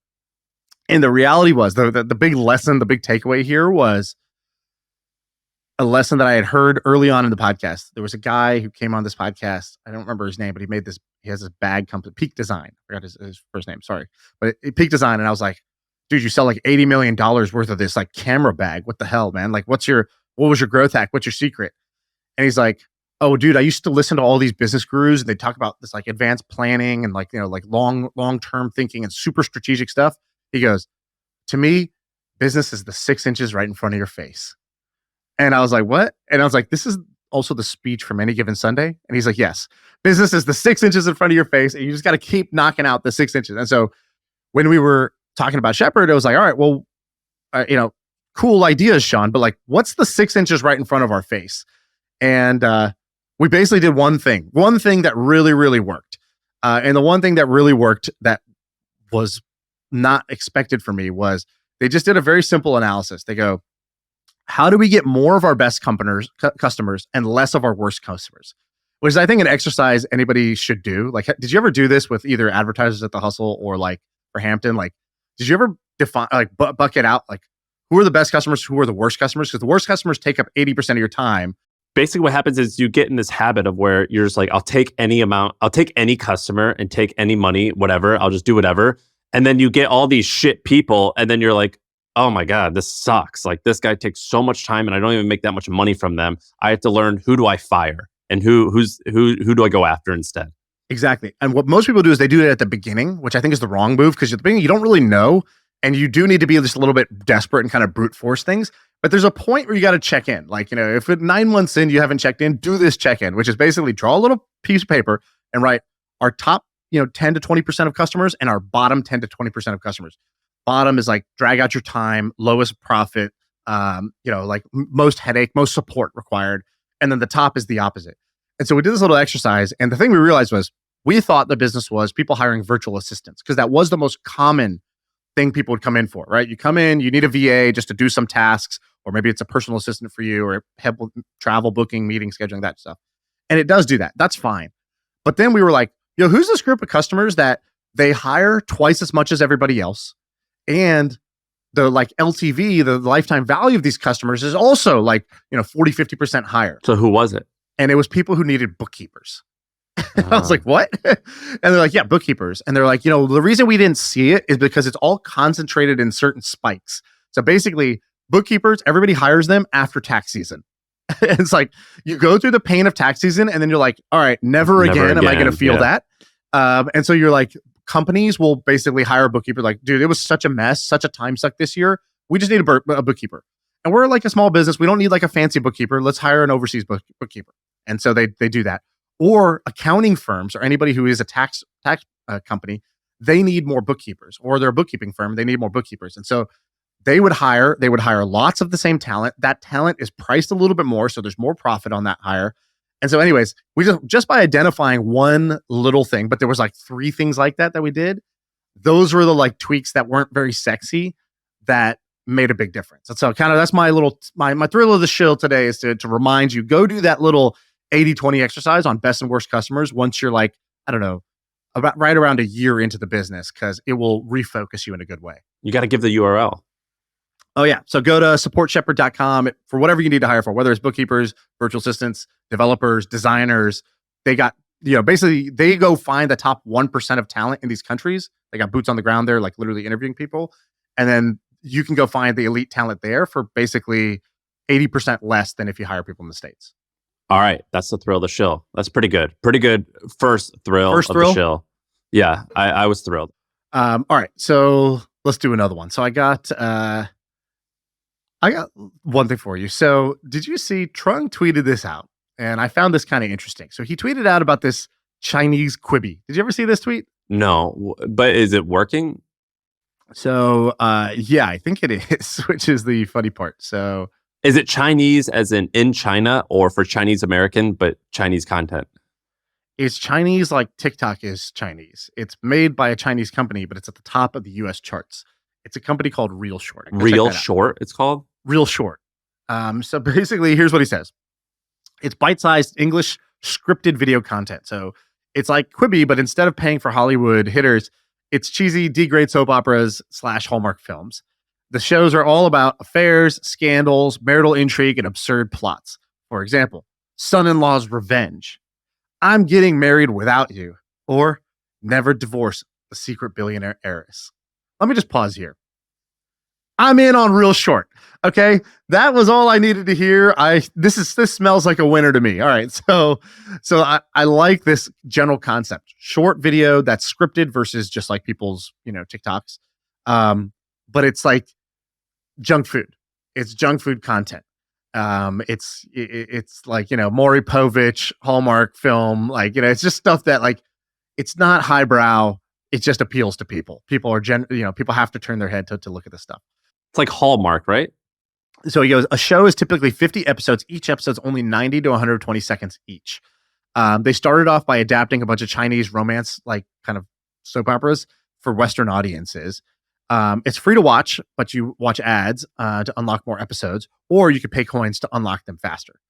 And the reality was the big lesson, the big takeaway here was a lesson that I had heard early on in the podcast. There was a guy who came on this podcast. I don't remember his name, but he has this bag company, Peak Design. I forgot his first name. Sorry. But Peak Design. And I was like, dude, you sell like $80 million worth of this like camera bag. What the hell, man? Like, what was your growth hack? What's your secret? And he's like, oh, dude, I used to listen to all these business gurus and they talk about this like advanced planning and like, like long-term thinking and super strategic stuff. He goes, to me, business is the 6 inches right in front of your face. And I was like, what? And I was like, this is also the speech from Any Given Sunday. And he's like, yes, business is the 6 inches in front of your face. And you just got to keep knocking out the 6 inches. And so when we were talking about Shepherd, it was like, all right, well, cool ideas, Shaan, but like, what's the 6 inches right in front of our face? And we basically did one thing that really, really worked. And the one thing that really worked that was not expected for me was they just did a very simple analysis. They go, how do we get more of our best customers and less of our worst customers? Which is, I think, an exercise anybody should do. Like, did you ever do this with either advertisers at the Hustle or like for Hampton? Like, did you ever define, like, bucket out, like, who are the best customers, who are the worst customers? Because the worst customers take up 80% of your time. Basically what happens is you get in this habit of where you're just like, I'll take any customer and take any money, whatever. I'll just do whatever. And then you get all these shit people. And then you're like, oh my God, this sucks. Like this guy takes so much time and I don't even make that much money from them. I have to learn, who do I fire and who do I go after instead? Exactly. And what most people do is they do it at the beginning, which I think is the wrong move, because at the beginning, you don't really know. And you do need to be just a little bit desperate and kind of brute force things. But there's a point where you got to check in. Like, if at 9 months in, you haven't checked in, do this check in, which is basically draw a little piece of paper and write our top, 10 to 20% of customers and our bottom 10 to 20% of customers. Bottom is like drag out your time, lowest profit, like most headache, most support required. And then the top is the opposite. And so we did this little exercise. And the thing we realized was we thought the business was people hiring virtual assistants, because that was the most common thing people would come in for, right? You come in, you need a VA just to do some tasks, or maybe it's a personal assistant for you, or help with travel booking, meeting scheduling, that stuff. And it does do that. That's fine. But then we were like, who's this group of customers that they hire twice as much as everybody else? And the like LTV, the lifetime value of these customers is also like, 40, 50% higher. So who was it? And it was people who needed bookkeepers. I was like, what? And they're like, yeah, bookkeepers. And they're like, the reason we didn't see it is because it's all concentrated in certain spikes. So basically, bookkeepers, everybody hires them after tax season. It's like you go through the pain of tax season and then you're like, all right, never again am I going to feel that. And so you're like, companies will basically hire a bookkeeper. Like, dude, it was such a mess, such a time suck this year. We just need a bookkeeper. And we're like a small business. We don't need like a fancy bookkeeper. Let's hire an overseas bookkeeper. And so they do that. Or accounting firms, or anybody who is a tax company, they need more bookkeepers. Or they're a bookkeeping firm, they need more bookkeepers. And so they would hire lots of the same talent. That talent is priced a little bit more, so there's more profit on that hire. And so anyways, we just by identifying one little thing, but there was like 3 things like that we did. Those were the like tweaks that weren't very sexy that made a big difference. And so kind of that's my little my thrill of the shill today, is to remind you, go do that little 80-20 exercise on best and worst customers once you're like, I don't know, about right around a year into the business, because it will refocus you in a good way. You got to give the URL. Oh yeah. So go to supportshepherd.com for whatever you need to hire for, whether it's bookkeepers, virtual assistants, developers, designers. They got, basically they go find the top 1% of talent in these countries. They got boots on the ground there, like literally interviewing people. And then you can go find the elite talent there for basically 80% less than if you hire people in the States. All right. That's the thrill of the shill. That's pretty good. Pretty good first thrill of the shill. Yeah, I was thrilled. All right, so let's do another one. So I got one thing for you. So did you see Trung tweeted this out? And I found this kind of interesting. So he tweeted out about this Chinese Quibi. Did you ever see this tweet? No, but is it working? So yeah, I think it is, which is the funny part. So Is it Chinese as in China or for Chinese American, but Chinese content? it's Chinese like TikTok is Chinese. It's made by a Chinese company, but it's at the top of the US charts. It's a company called ReelShort. Go check Real that out. short, it's called? Real Short. So basically, here's what he says. It's bite-sized English scripted video content. So it's like Quibi, but instead of paying for Hollywood hitters, it's cheesy D-grade soap operas / Hallmark films. The shows are all about affairs, scandals, marital intrigue, and absurd plots. For example, Son-in-Law's Revenge, I'm Getting Married Without You, or Never Divorce the Secret Billionaire Heiress. Let me just pause here. I'm in on Real Short. Okay, that was all I needed to hear. This smells like a winner to me. All right, so I like this general concept: short video that's scripted versus just like people's TikToks. But it's like junk food. It's junk food content. It's like Maury Povich Hallmark film. Like it's just stuff that like it's not highbrow. It just appeals to people. People are people have to turn their head to look at this stuff. It's like Hallmark, right? So he goes, a show is typically 50 episodes. Each episode's only 90 to 120 seconds each. They started off by adapting a bunch of Chinese romance, like kind of soap operas for Western audiences. It's free to watch, but you watch ads to unlock more episodes, or you could pay coins to unlock them faster.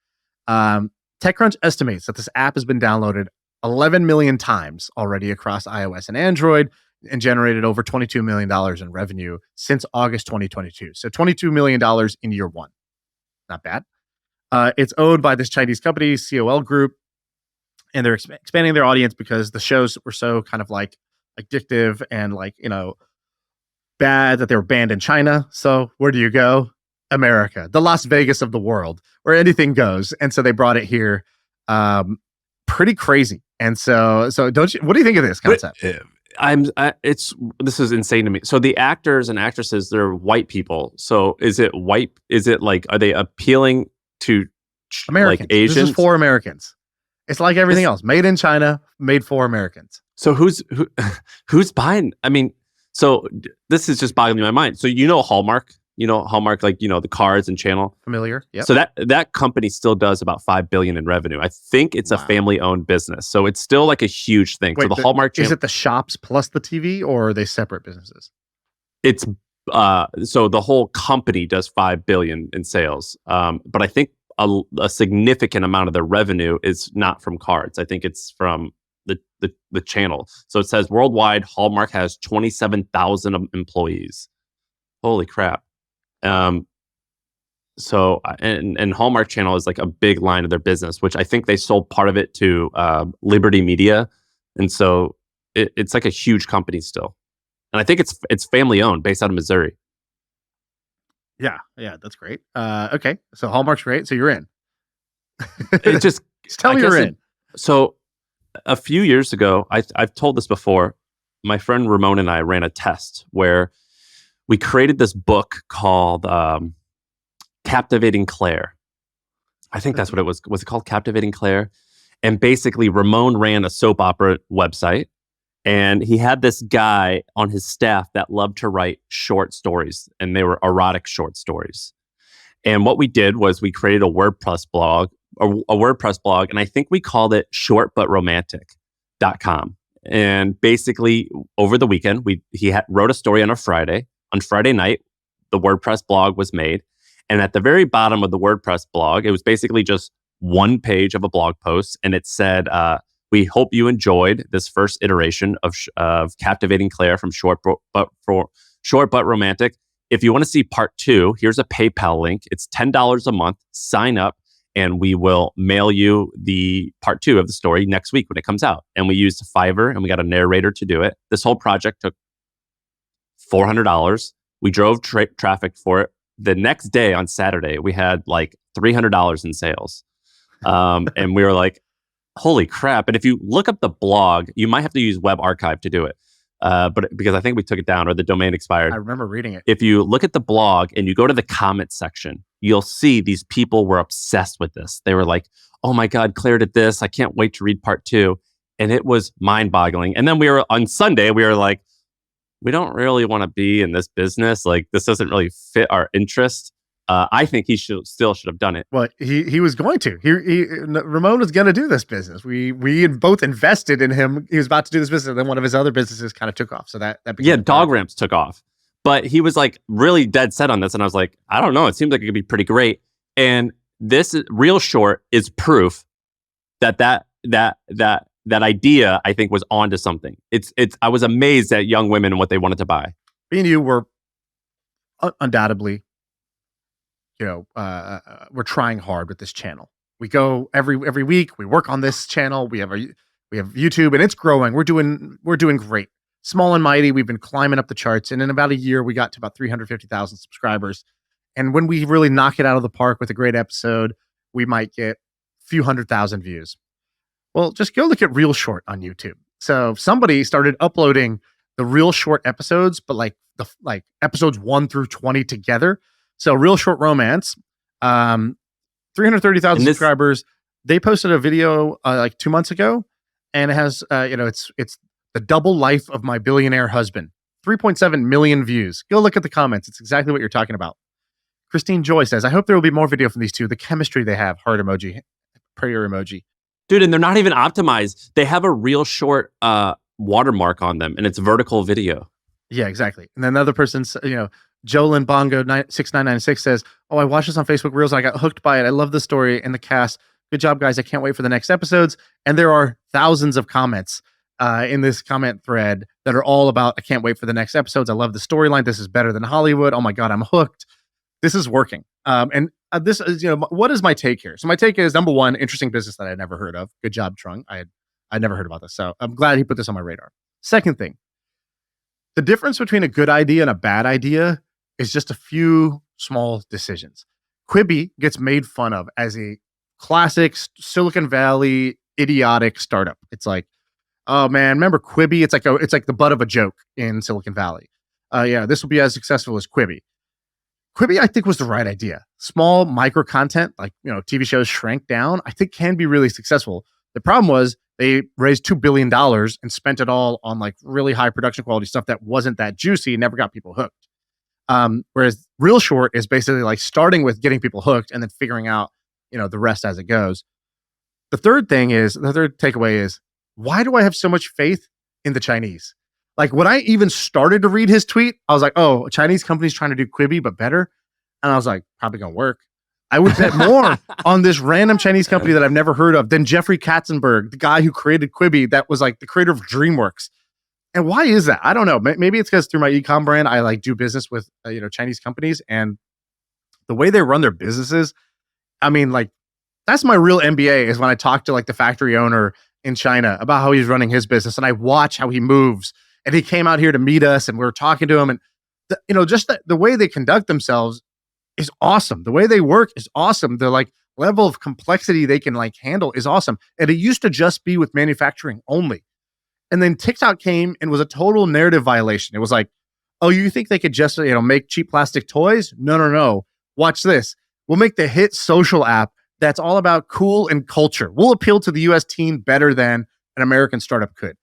TechCrunch estimates that this app has been downloaded 11 million times already across iOS and Android, and generated over $22 million in revenue since August 2022. So $22 million in year one. Not bad. It's owned by this Chinese company, COL Group, and they're expanding their audience because the shows were so kind of like addictive and like, bad that they were banned in China. So where do you go? America, the Las Vegas of the world, where anything goes. And so they brought it here. Pretty crazy. And so don't you, what do you think of this concept? This is insane to me. So the actors and actresses, they're white people. So is it white? Is it like, are they appealing to Americans? Like Asians? This is for Americans. It's like everything else, made in China, made for Americans. So who's buying? I mean, so this is just boggling my mind. So Hallmark, Hallmark, like the cards and channel. Familiar? Yeah. So that company still does about $5 billion in revenue. I think it's a family-owned business, so it's still like a huge thing. Wait, so the Hallmark channel, is it the shops plus the TV, or are they separate businesses? It's so the whole company does $5 billion in sales, but I think a significant amount of their revenue is not from cards. I think it's from the channel. So it says worldwide, Hallmark has 27,000 employees. Holy crap. So and Hallmark Channel is like a big line of their business, which I think they sold part of it to Liberty Media, and so it's like a huge company still, and I think it's family owned, based out of Missouri. Yeah, that's great. Okay, so Hallmark's great, so you're in. It just tell me you're in. So a few years ago, I've told this before. My friend Ramon and I ran a test where we created this book called Captivating Claire. I think that's what it was. Was it called Captivating Claire? And basically, Ramon ran a soap opera website, and he had this guy on his staff that loved to write short stories, and they were erotic short stories. And what we did was we created a WordPress blog, and I think we called it shortbutromantic.com. And basically, over the weekend, he wrote a story on a Friday. On Friday night, the WordPress blog was made. And at the very bottom of the WordPress blog, it was basically just one page of a blog post. And it said, we hope you enjoyed this first iteration of Captivating Claire from Short But Romantic. If you want to see part 2, here's a PayPal link. It's $10 a month. Sign up, and we will mail you the part 2 of the story next week when it comes out. And we used Fiverr, and we got a narrator to do it. This whole project took $400. We drove traffic for it. The next day on Saturday, we had like $300 in sales. And we were like, holy crap. And if you look up the blog, you might have to use Web Archive to do it. but because I think we took it down or the domain expired. I remember reading it. If you look at the blog and you go to the comment section, you'll see these people were obsessed with this. They were like, oh my God, Claire did this. I can't wait to read part 2. And it was mind boggling. And then on Sunday, we were like, we don't really want to be in this business. Like, this doesn't really fit our interest. I think he still should have done it. Well, he was going to. Ramon was going to do this business. We had both invested in him. He was about to do this business, and then one of his other businesses kind of took off. So that became dog ramps took off. But he was like really dead set on this, and I was like, I don't know. It seems like it could be pretty great. And this ReelShort is proof that idea, I think, was onto something. I was amazed at young women and what they wanted to buy. Me and you were undoubtedly, we're trying hard with this channel. We go every week. We work on this channel. We have YouTube, and it's growing. We're doing great. Small and mighty. We've been climbing up the charts, and in about a year, we got to about 350,000 subscribers. And when we really knock it out of the park with a great episode, we might get a few 100,000 views. Well, just go look at ReelShort on YouTube. So somebody started uploading the ReelShort episodes, but like episodes 1 through 20 together. So ReelShort Romance, 330,000 subscribers. They posted a video like 2 months ago, and it has it's the double life of my billionaire husband. 3.7 million views. Go look at the comments. It's exactly what you're talking about. Christine Joy says, I hope there will be more video from these two. The chemistry they have. Heart emoji, prayer emoji. Dude, and they're not even optimized. They have a ReelShort watermark on them, and it's vertical video. Yeah, exactly. And then another person's, Jolyn Bongo 6996 says, oh, I watched this on Facebook Reels and I got hooked by it. I love the story and the cast. Good job, guys. I can't wait for the next episodes. And there are thousands of comments in this comment thread that are all about, I can't wait for the next episodes. I love the storyline. This is better than Hollywood. Oh my God, I'm hooked. This is working. And this is, what is my take here? So my take is, number one, interesting business that I'd never heard of. Good job, Trung. I'd never heard about this. So I'm glad he put this on my radar. Second thing, the difference between a good idea and a bad idea is just a few small decisions. Quibi gets made fun of as a classic Silicon Valley idiotic startup. It's like, oh man, remember Quibi? It's like the butt of a joke in Silicon Valley. Yeah, this will be as successful as Quibi. Quibi, I think, was the right idea. Small micro content, like TV shows shrank down, I think can be really successful. The problem was they raised $2 billion and spent it all on like really high production quality stuff that wasn't that juicy, never got people hooked. Whereas ReelShort is basically like starting with getting people hooked and then figuring out, the rest as it goes. The third takeaway is, why do I have so much faith in the Chinese? Like when I even started to read his tweet, I was like, oh, a Chinese company's trying to do Quibi, but better. And I was like, probably gonna work. I would bet more on this random Chinese company that I've never heard of than Jeffrey Katzenberg, the guy who created Quibi, that was like the creator of DreamWorks. And why is that? I don't know. Maybe it's because through my e-com brand, I like do business with Chinese companies, and the way they run their businesses. I mean, like that's my real MBA is when I talk to like the factory owner in China about how he's running his business, and I watch how he moves. And he came out here to meet us, and we were talking to him, and just the way they conduct themselves is awesome. The way they work is awesome. The like level of complexity they can like handle is awesome. And it used to just be with manufacturing only. And then TikTok came and was a total narrative violation. It was like, oh, you think they could just, make cheap plastic toys? No. Watch this. We'll make the hit social app that's all about cool and culture. We'll appeal to the US teen better than an American startup could.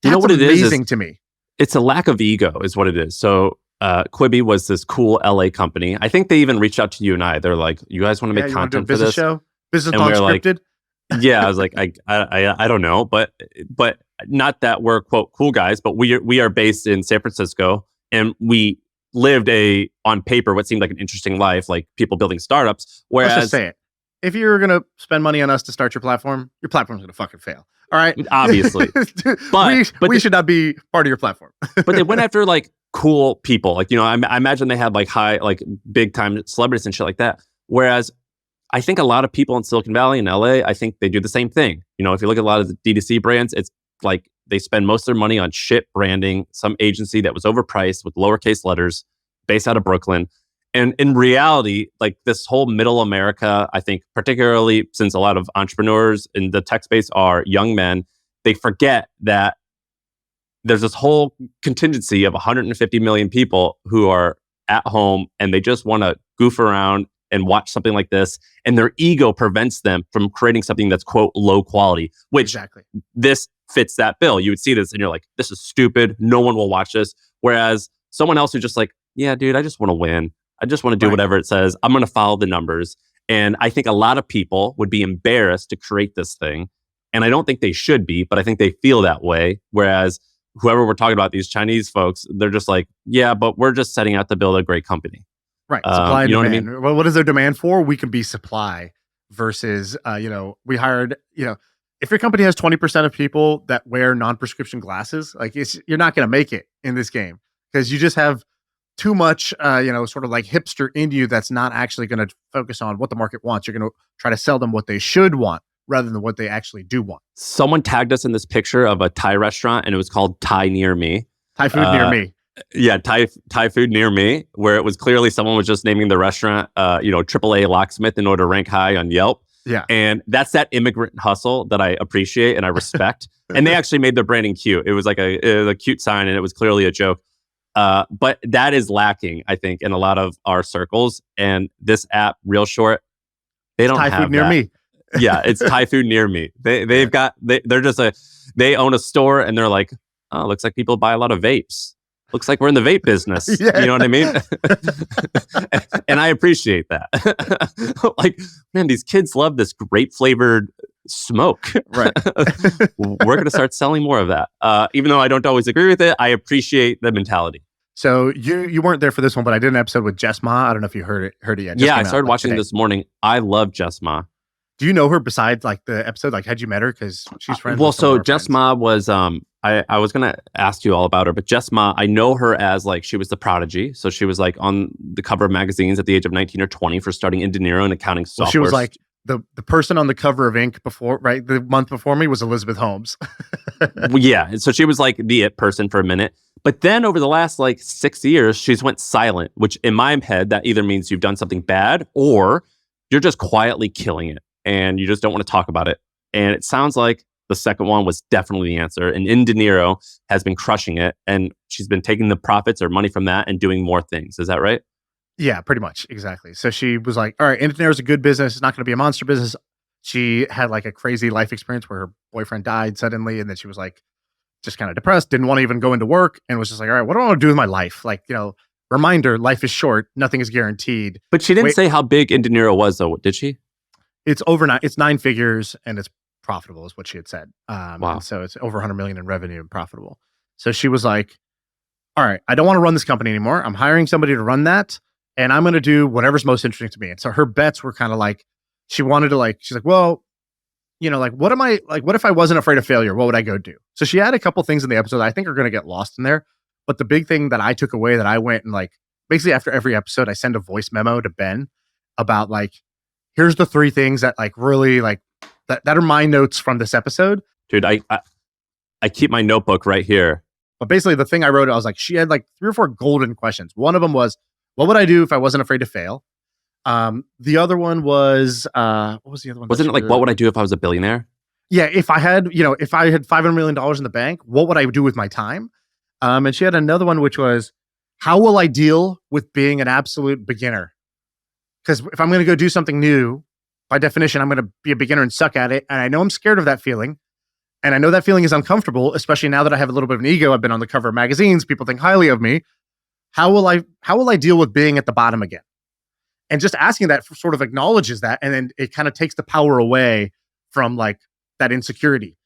That's what it is? Amazing to me. It's a lack of ego is what it is. So Quibi was this cool LA company. I think they even reached out to you and I. They're like, you guys want to make content for this? Show? Business and non-scripted? Yeah, I was like, I don't know, but not that we're quote cool guys, but we are based in San Francisco, and we lived on paper what seemed like an interesting life, like people building startups. Whereas, let's just say it, if you're gonna spend money on us to start your platform's gonna fucking fail. All right, obviously, but we should not be part of your platform. But they went after like cool people, like I imagine they had like high, like big time celebrities and shit like that. Whereas I think a lot of people in Silicon Valley and LA, I think they do the same thing. If you look at a lot of the D2C brands, it's like they spend most of their money on shit branding, some agency that was overpriced with lowercase letters, based out of Brooklyn. And in reality, like this whole middle America, I think, particularly since a lot of entrepreneurs in the tech space are young men, they forget that there's this whole contingency of 150 million people who are at home and they just want to goof around and watch something like this, and their ego prevents them from creating something that's, quote, low quality, which Exactly. this fits that bill. You would see this and you're like, this is stupid. No one will watch this. Whereas someone else who's just like, yeah, dude, I just want to win. I just want to do whatever it says. I'm going to follow the numbers. And I think a lot of people would be embarrassed to create this thing. And I don't think they should be, but I think they feel that way. Whereas whoever we're talking about, these Chinese folks, they're just like, yeah, but we're just setting out to build a great company. Right. Supply and you know demand. what I mean? Well, what is their demand for? We can be supply versus, we hired, if your company has 20% of people that wear non-prescription glasses, like you're not going to make it in this game because you just have too much, sort of like hipster in you that's not actually going to focus on what the market wants. You're going to try to sell them what they should want rather than what they actually do want. Someone tagged us in this picture of a Thai restaurant and it was called Thai Near Me. Thai food near me. Yeah, Thai food near me, where it was clearly someone was just naming the restaurant, AAA locksmith in order to rank high on Yelp. Yeah. And that's that immigrant hustle that I appreciate and I respect. And they actually made their branding cute. It was like a cute sign and it was clearly a joke. But that is lacking, I think, in a lot of our circles. And this app, ReelShort, they don't Thai have food near that. me. Yeah, it's Thai food near me. They own a store and they're like, oh, looks like people buy a lot of vapes. Looks like we're in the vape business. Yeah. You know what I mean? And I appreciate that. Like, man, these kids love this grape flavored smoke. Right. We're going to start selling more of that. Even though I don't always agree with it, I appreciate the mentality. So you weren't there for this one, but I did an episode with Jess Ma. I don't know if you heard it yet. Just Yeah, I came out, started watching today. this morning. I love Jess Ma. Do you know her besides like the episode? Like, had you met her? Because she's friends. Well, with some of so our Jess friends. Ma was I was gonna ask you all about her, but Jess Ma, I know her as like she was the prodigy. So she was like on the cover of magazines at the age of 19 or 20 for starting in De Niro and accounting software. Well, she was like the person on the cover of Inc. before, right? The month before me was Elizabeth Holmes. Well, yeah. And so she was like the it person for a minute. But then over the last like 6 years, she's went silent, which in my head, that either means you've done something bad or you're just quietly killing it and you just don't want to talk about it. And it sounds like the second one was definitely the answer. And in De Niro has been crushing it. And she's been taking the profits or money from that and doing more things. Is that right? Yeah, pretty much. Exactly. So she was like, all right, Infinite is a good business. It's not going to be a monster business. She had like a crazy life experience where her boyfriend died suddenly. And then she was like, just kind of depressed, didn't want to even go into work and was just like, all right, what do I want to do with my life? Like, reminder, life is short. Nothing is guaranteed. But she didn't say how big in De Niro was though, did she? It's it's 9 figures and it's profitable is what she had said. Wow. So it's over 100 million in revenue and profitable. So she was like, all right, I don't want to run this company anymore. I'm hiring somebody to run that. And I'm going to do whatever's most interesting to me. And so her bets were kind of like, she wanted to she's like, well, what if I wasn't afraid of failure? What would I go do? So she had a couple things in the episode that I think are going to get lost in there. But the big thing that I took away that I went and basically after every episode, I send a voice memo to Ben about here's the 3 things that really that are my notes from this episode. Dude, I keep my notebook right here. But basically the thing I wrote, I was like, she had 3 or 4 golden questions. One of them was, what would I do if I wasn't afraid to fail? The other one was, what was the other one? Wasn't it what would I do if I was a billionaire? Yeah, if I had $500 million in the bank, what would I do with my time? And she had another one, which was, how will I deal with being an absolute beginner? Because if I'm going to go do something new, by definition, I'm going to be a beginner and suck at it. And I know I'm scared of that feeling. And I know that feeling is uncomfortable, especially now that I have a little bit of an ego. I've been on the cover of magazines. People think highly of me. How will I deal with being at the bottom again? And just asking that sort of acknowledges that. And then it kind of takes the power away from that insecurity.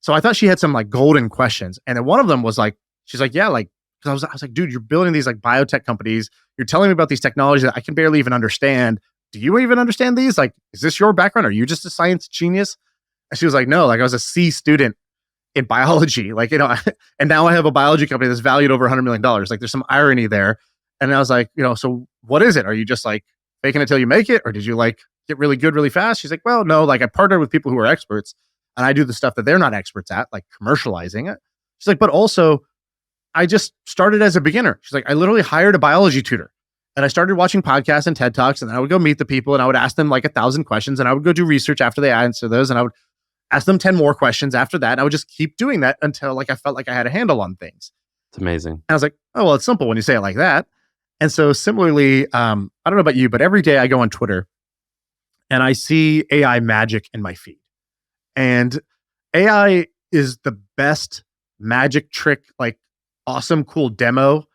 So I thought she had some golden questions. And then one of them was she's like, yeah, because I was like, dude, you're building these biotech companies. You're telling me about these technologies that I can barely even understand. Do you even understand these? Is this your background? Are you just a science genius? And she was like, no, I was a C student in biology. And now I have a biology company that's valued over $100 million. There's some irony there. And I was like, so what is it? Are you just faking it till you make it? Or did you get really good really fast? She's like, well, no, I partner with people who are experts and I do the stuff that they're not experts at, commercializing it. She's like, but also I just started as a beginner. She's like, I literally hired a biology tutor and I started watching podcasts and TED Talks and I would go meet the people and I would ask them 1,000 questions and I would go do research after they answer those. And I would ask them 10 more questions after that. And I would just keep doing that until like I felt like I had a handle on things. It's amazing. And I was like, oh, well, it's simple when you say it like that. And so similarly, I don't know about you, but every day I go on Twitter and I see AI magic in my feed. And AI is the best magic trick, like awesome, cool demo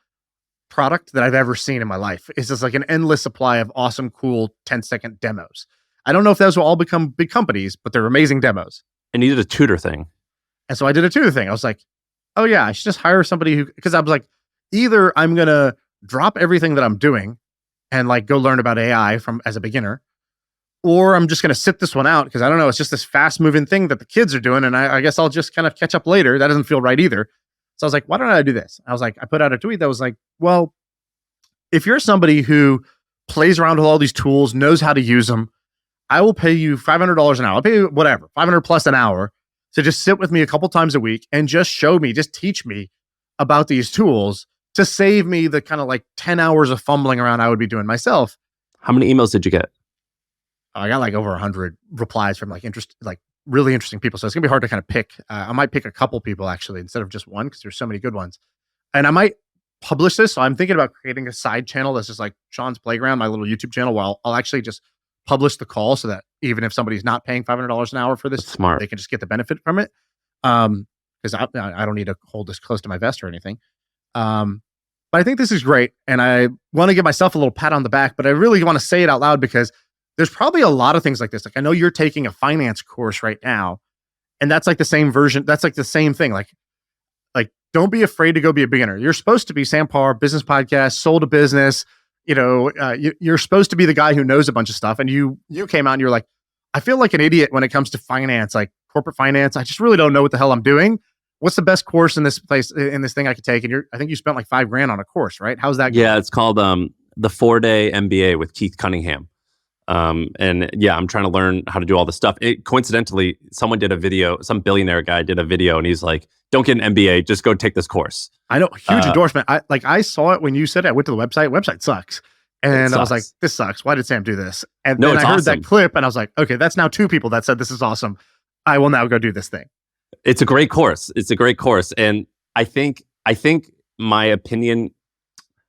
product that I've ever seen in my life. It's just like an endless supply of awesome, cool 10-second demos. I don't know if those will all become big companies, but they're amazing demos. And you did a tutor thing. And so I did a tutor thing. I was like, oh yeah, I should just hire somebody who, because I was like, either I'm going to drop everything that I'm doing and like go learn about AI from as a beginner, or I'm just going to sit this one out because I don't know, it's just this fast moving thing that the kids are doing. And I guess I'll just kind of catch up later. That doesn't feel right either. So I was like, why don't I do this? I was like, I put out a tweet that was like, well, if you're somebody who plays around with all these tools, knows how to use them, I will pay you $500 an hour. I'll pay you whatever, 500 plus an hour to just sit with me a couple times a week and just show me, just teach me about these tools to save me the kind of like 10 hours of fumbling around I would be doing myself. How many emails did you get? I got like over 100 replies from like really interesting people. So it's gonna be hard to kind of pick. I might pick a couple people actually instead of just one because there's so many good ones. And I might publish this. So I'm thinking about creating a side channel that's just like Shaan's Playground, my little YouTube channel, where I'll actually just publish the call so that even if somebody's not paying $500 an hour for this, smart. They can just get the benefit from it. Because I don't need to hold this close to my vest or anything. But I think this is great. And I want to give myself a little pat on the back, but I really want to say it out loud because there's probably a lot of things like this. Like I know you're taking a finance course right now, and that's like the same version. That's like the same thing. Like don't be afraid to go be a beginner. You're supposed to be Sam Parr, business podcast, sold a business. You're supposed to be the guy who knows a bunch of stuff. And you came out and you're like, I feel like an idiot when it comes to finance, like corporate finance. I just really don't know what the hell I'm doing. What's the best course in this place, in this thing I could take? And I think you spent like $5,000 on a course, right? How's that going? Yeah, it's called the 4-day MBA with Keith Cunningham. And yeah, I'm trying to learn how to do all this stuff. Coincidentally, someone did a video, some billionaire guy did a video and he's like, don't get an MBA, just go take this course. I know, huge endorsement. I saw it when you said it. I went to the website. Website sucks. And I was like, this sucks. Why did Sam do this? And then I heard that clip and I was like, okay, that's now 2 people that said this is awesome. I will now go do this thing. It's a great course. And I think my opinion,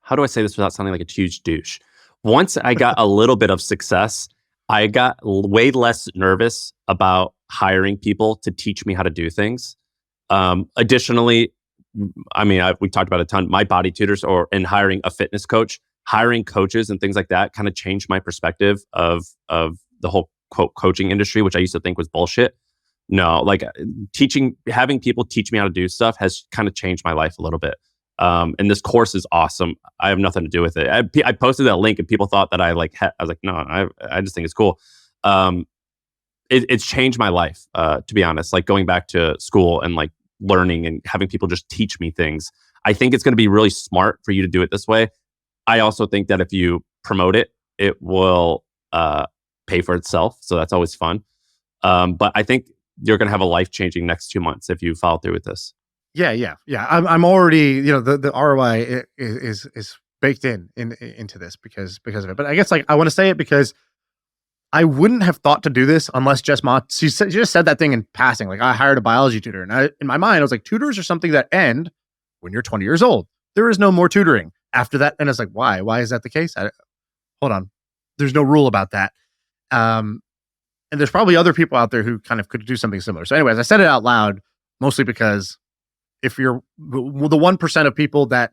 how do I say this without sounding like a huge douche? Once I got a little bit of success, I got way less nervous about hiring people to teach me how to do things. Additionally, I mean, we talked about a ton, my body tutors and hiring a fitness coach, hiring coaches and things like that kind of changed my perspective of the whole quote coaching industry, which I used to think was bullshit. No, like having people teach me how to do stuff has kind of changed my life a little bit. And this course is awesome. I have nothing to do with it. I posted that link and people thought that I was like, no, I just think it's cool. It's changed my life, to be honest, like going back to school and like learning and having people just teach me things. I think it's going to be really smart for you to do it this way. I also think that if you promote it, it will pay for itself. So that's always fun. But I think you're going to have a life-changing next 2 months if you follow through with this. Yeah. I'm already, the ROI is baked into this because of it. But I guess like I want to say it because I wouldn't have thought to do this unless Jess Ma, she just said that thing in passing. Like I hired a biology tutor, and in my mind I was like, tutors are something that end when you're 20 years old. There is no more tutoring after that. And it's like, why? Why is that the case? Hold on, there's no rule about that. And there's probably other people out there who kind of could do something similar. So, anyways, I said it out loud mostly because if you're the 1% of people that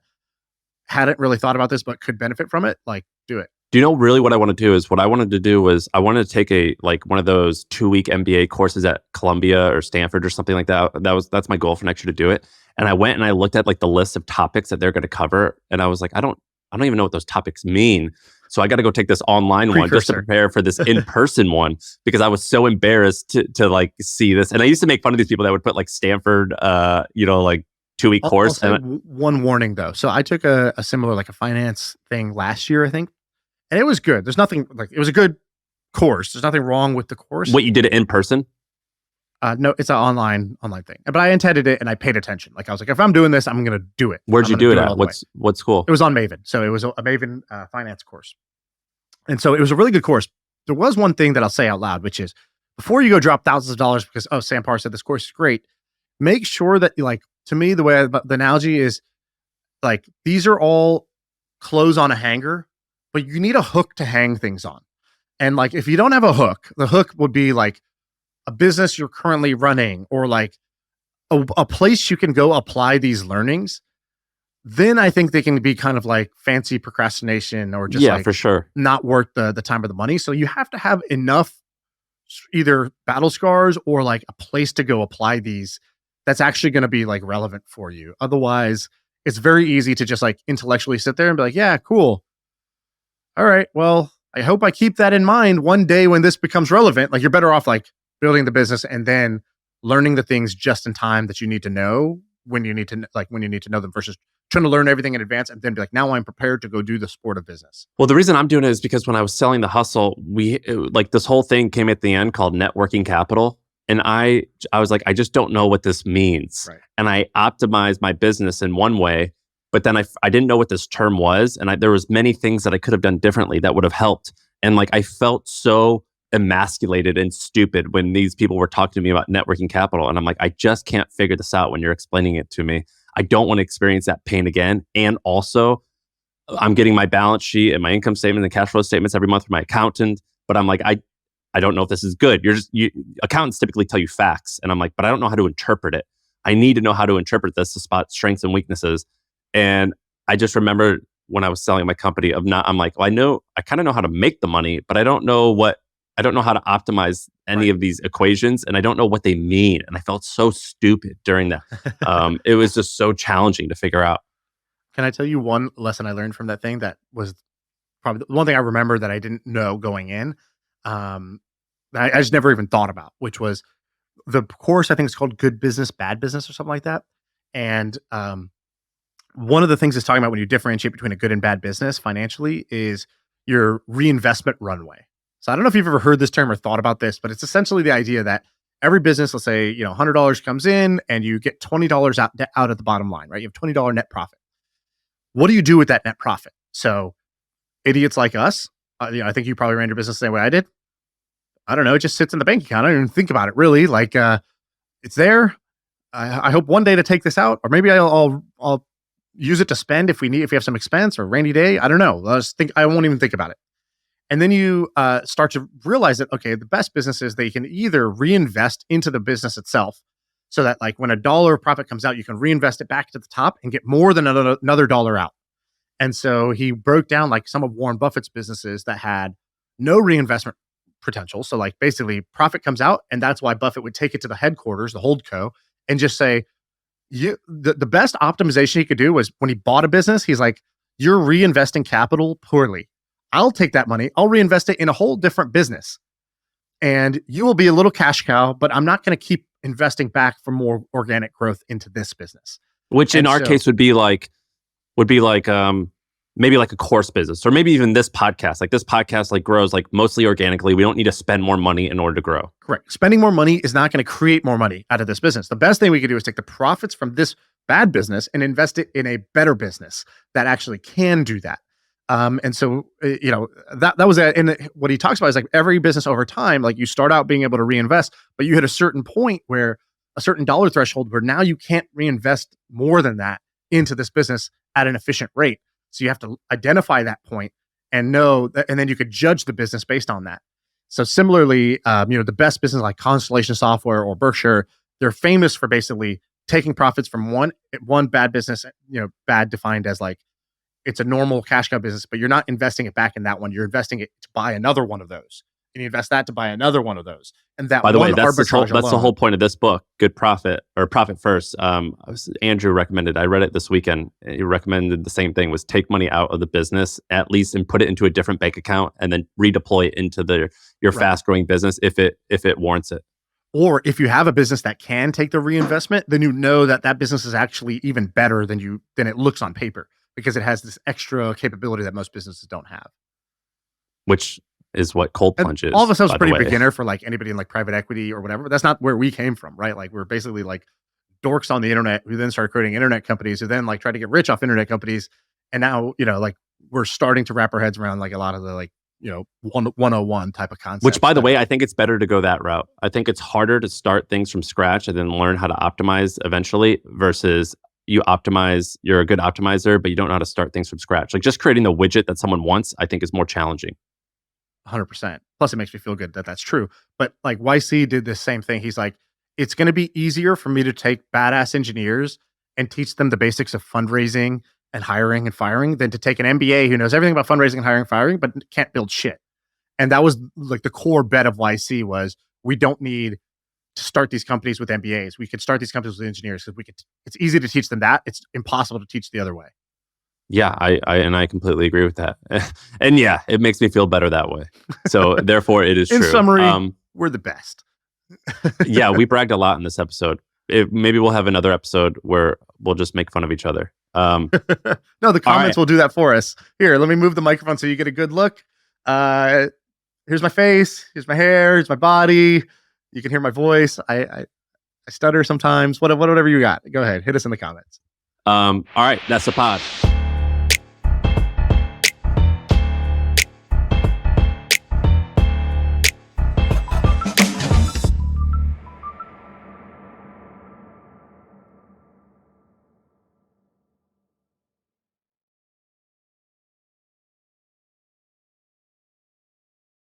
hadn't really thought about this but could benefit from it, like do it. Do you know really what I want to do is what I wanted to do was I wanted to take one of those 2-week MBA courses at Columbia or Stanford or something like that. That's my goal for next year to do it. And I went and I looked at like the list of topics that they're going to cover. And I was like, I don't even know what those topics mean. So I got to go take this online one just to prepare for this in-person one because I was so embarrassed to like see this. And I used to make fun of these people that would put like Stanford, like 2-week course. And one warning though. So I took a similar, like a finance thing last year, I think. And it was good. There's nothing like, it was a good course. There's nothing wrong with the course. What, you did it in person? No, it's an online thing. But I intended it and I paid attention. Like I was like, if I'm doing this, I'm going to do it. Where'd you do it at? What school? It was on Maven. So it was a Maven finance course. And so it was a really good course. There was one thing that I'll say out loud, which is before you go drop thousands of dollars because, oh, Sam Parr said this course is great, make sure that, like, to me, the analogy is like, these are all clothes on a hanger, but you need a hook to hang things on. And like, if you don't have a hook, the hook would be like a business you're currently running, or like a place you can go apply these learnings. Then I think they can be kind of like fancy procrastination, or just Yeah, like for sure. not worth the time or the money. So you have to have enough either battle scars or like a place to go apply these that's actually going to be like relevant for you. Otherwise, it's very easy to just like intellectually sit there and be like, yeah, cool. All right, well, I hope I keep that in mind one day when this becomes relevant. Like, you're better off like building the business and then learning the things just in time that you need to know when you need to, like, when you need to know them, versus trying to learn everything in advance and then be like, now I'm prepared to go do the sport of business. Well, the reason I'm doing it is because when I was selling the hustle, like this whole thing came at the end called networking capital. And I was like, I just don't know what this means. Right. And I optimized my business in one way, but then I didn't know what this term was. And there was many things that I could have done differently that would have helped. And like, I felt so emasculated and stupid when these people were talking to me about networking capital. And I'm like, I just can't figure this out when you're explaining it to me. I don't want to experience that pain again. And also, I'm getting my balance sheet and my income statement and cash flow statements every month from my accountant. But I'm like, I don't know if this is good. Accountants typically tell you facts. And I'm like, but I don't know how to interpret it. I need to know how to interpret this to spot strengths and weaknesses. And I just remember when I was selling my company I'm like, well, I kind of know how to make the money, but I don't know how to optimize any of these equations, and I don't know what they mean. And I felt so stupid during that. It was just so challenging to figure out. Can I tell you one lesson I learned from that thing that was probably the one thing I remember that I didn't know going in? That I just never even thought about, which was the course. I think it's called Good Business, Bad Business, or something like that. And one of the things it's talking about when you differentiate between a good and bad business financially is your reinvestment runway. So I don't know if you've ever heard this term or thought about this, but it's essentially the idea that every business, let's say, $100 comes in and you get $20 out at the bottom line, right? You have $20 net profit. What do you do with that net profit? So idiots like us, I think you probably ran your business the same way I did. I don't know. It just sits in the bank account. I don't even think about it really. Like, it's there. I hope one day to take this out, or maybe I'll use it to spend if we have some expense or rainy day. I don't know. I won't even think about it. And then you start to realize that, okay, the best business is they can either reinvest into the business itself, so that like when $1 of profit comes out, you can reinvest it back to the top and get more than another dollar out. And so he broke down like some of Warren Buffett's businesses that had no reinvestment potential. So like basically profit comes out, and that's why Buffett would take it to the headquarters, the holdco, and just say, the best optimization he could do was when he bought a business, he's like, you're reinvesting capital poorly. I'll take that money. I'll reinvest it in a whole different business. And you will be a little cash cow, but I'm not going to keep investing back for more organic growth into this business. Which in our case would be like maybe like a course business, or maybe even this podcast. Like this podcast like grows like mostly organically. We don't need to spend more money in order to grow. Correct. Spending more money is not going to create more money out of this business. The best thing we could do is take the profits from this bad business and invest it in a better business that actually can do that. And so, that was it. And what he talks about is like every business over time, like you start out being able to reinvest, but you hit a certain point where a certain dollar threshold where now you can't reinvest more than that into this business at an efficient rate. So you have to identify that point and know that, and then you could judge the business based on that. So similarly, the best business like Constellation Software or Berkshire, they're famous for basically taking profits from one bad business, bad defined as like, it's a normal cash cow business, but you're not investing it back in that one. You're investing it to buy another one of those. And you invest that to buy another one of those. And that, by the way, that's arbitrage that's the whole point of this book, Good Profit or Profit First. Andrew recommended, I read it this weekend. He recommended the same thing, was take money out of the business at least and put it into a different bank account and then redeploy it into your fast growing business if it warrants it. Or if you have a business that can take the reinvestment, then you know that business is actually even better than it looks on paper, because it has this extra capability that most businesses don't have. Which is what Cold Plunge is. All of us was pretty beginner for like anybody in like private equity or whatever. But that's not where we came from, right? Like we're basically like dorks on the internet who then started creating internet companies, who then like try to get rich off internet companies. And now, like we're starting to wrap our heads around like a lot of the like 101 type of concept. Which, by the way, I think it's better to go that route. I think it's harder to start things from scratch and then learn how to optimize eventually versus you optimize, you're a good optimizer, but you don't know how to start things from scratch. Like just creating the widget that someone wants, I think is more challenging. 100%. Plus, it makes me feel good that that's true. But like YC did the same thing. He's like, it's going to be easier for me to take badass engineers and teach them the basics of fundraising and hiring and firing than to take an MBA who knows everything about fundraising and hiring and firing, but can't build shit. And that was like the core bet of YC was we don't need to start these companies with MBAs. We could start these companies with engineers because it's easy to teach them that. It's impossible to teach the other way. Yeah, I completely agree with that. And yeah, it makes me feel better that way. So therefore it is In true. summary, we're the best. Yeah, we bragged a lot in this episode. Maybe we'll have another episode where we'll just make fun of each other. No, the comments will do that for us. Here, let me move the microphone so you get a good look. Here's my face. Here's my hair. Here's my body. You can hear my voice. I stutter sometimes. Whatever you got. Go ahead. Hit us in the comments. All right. That's the pod.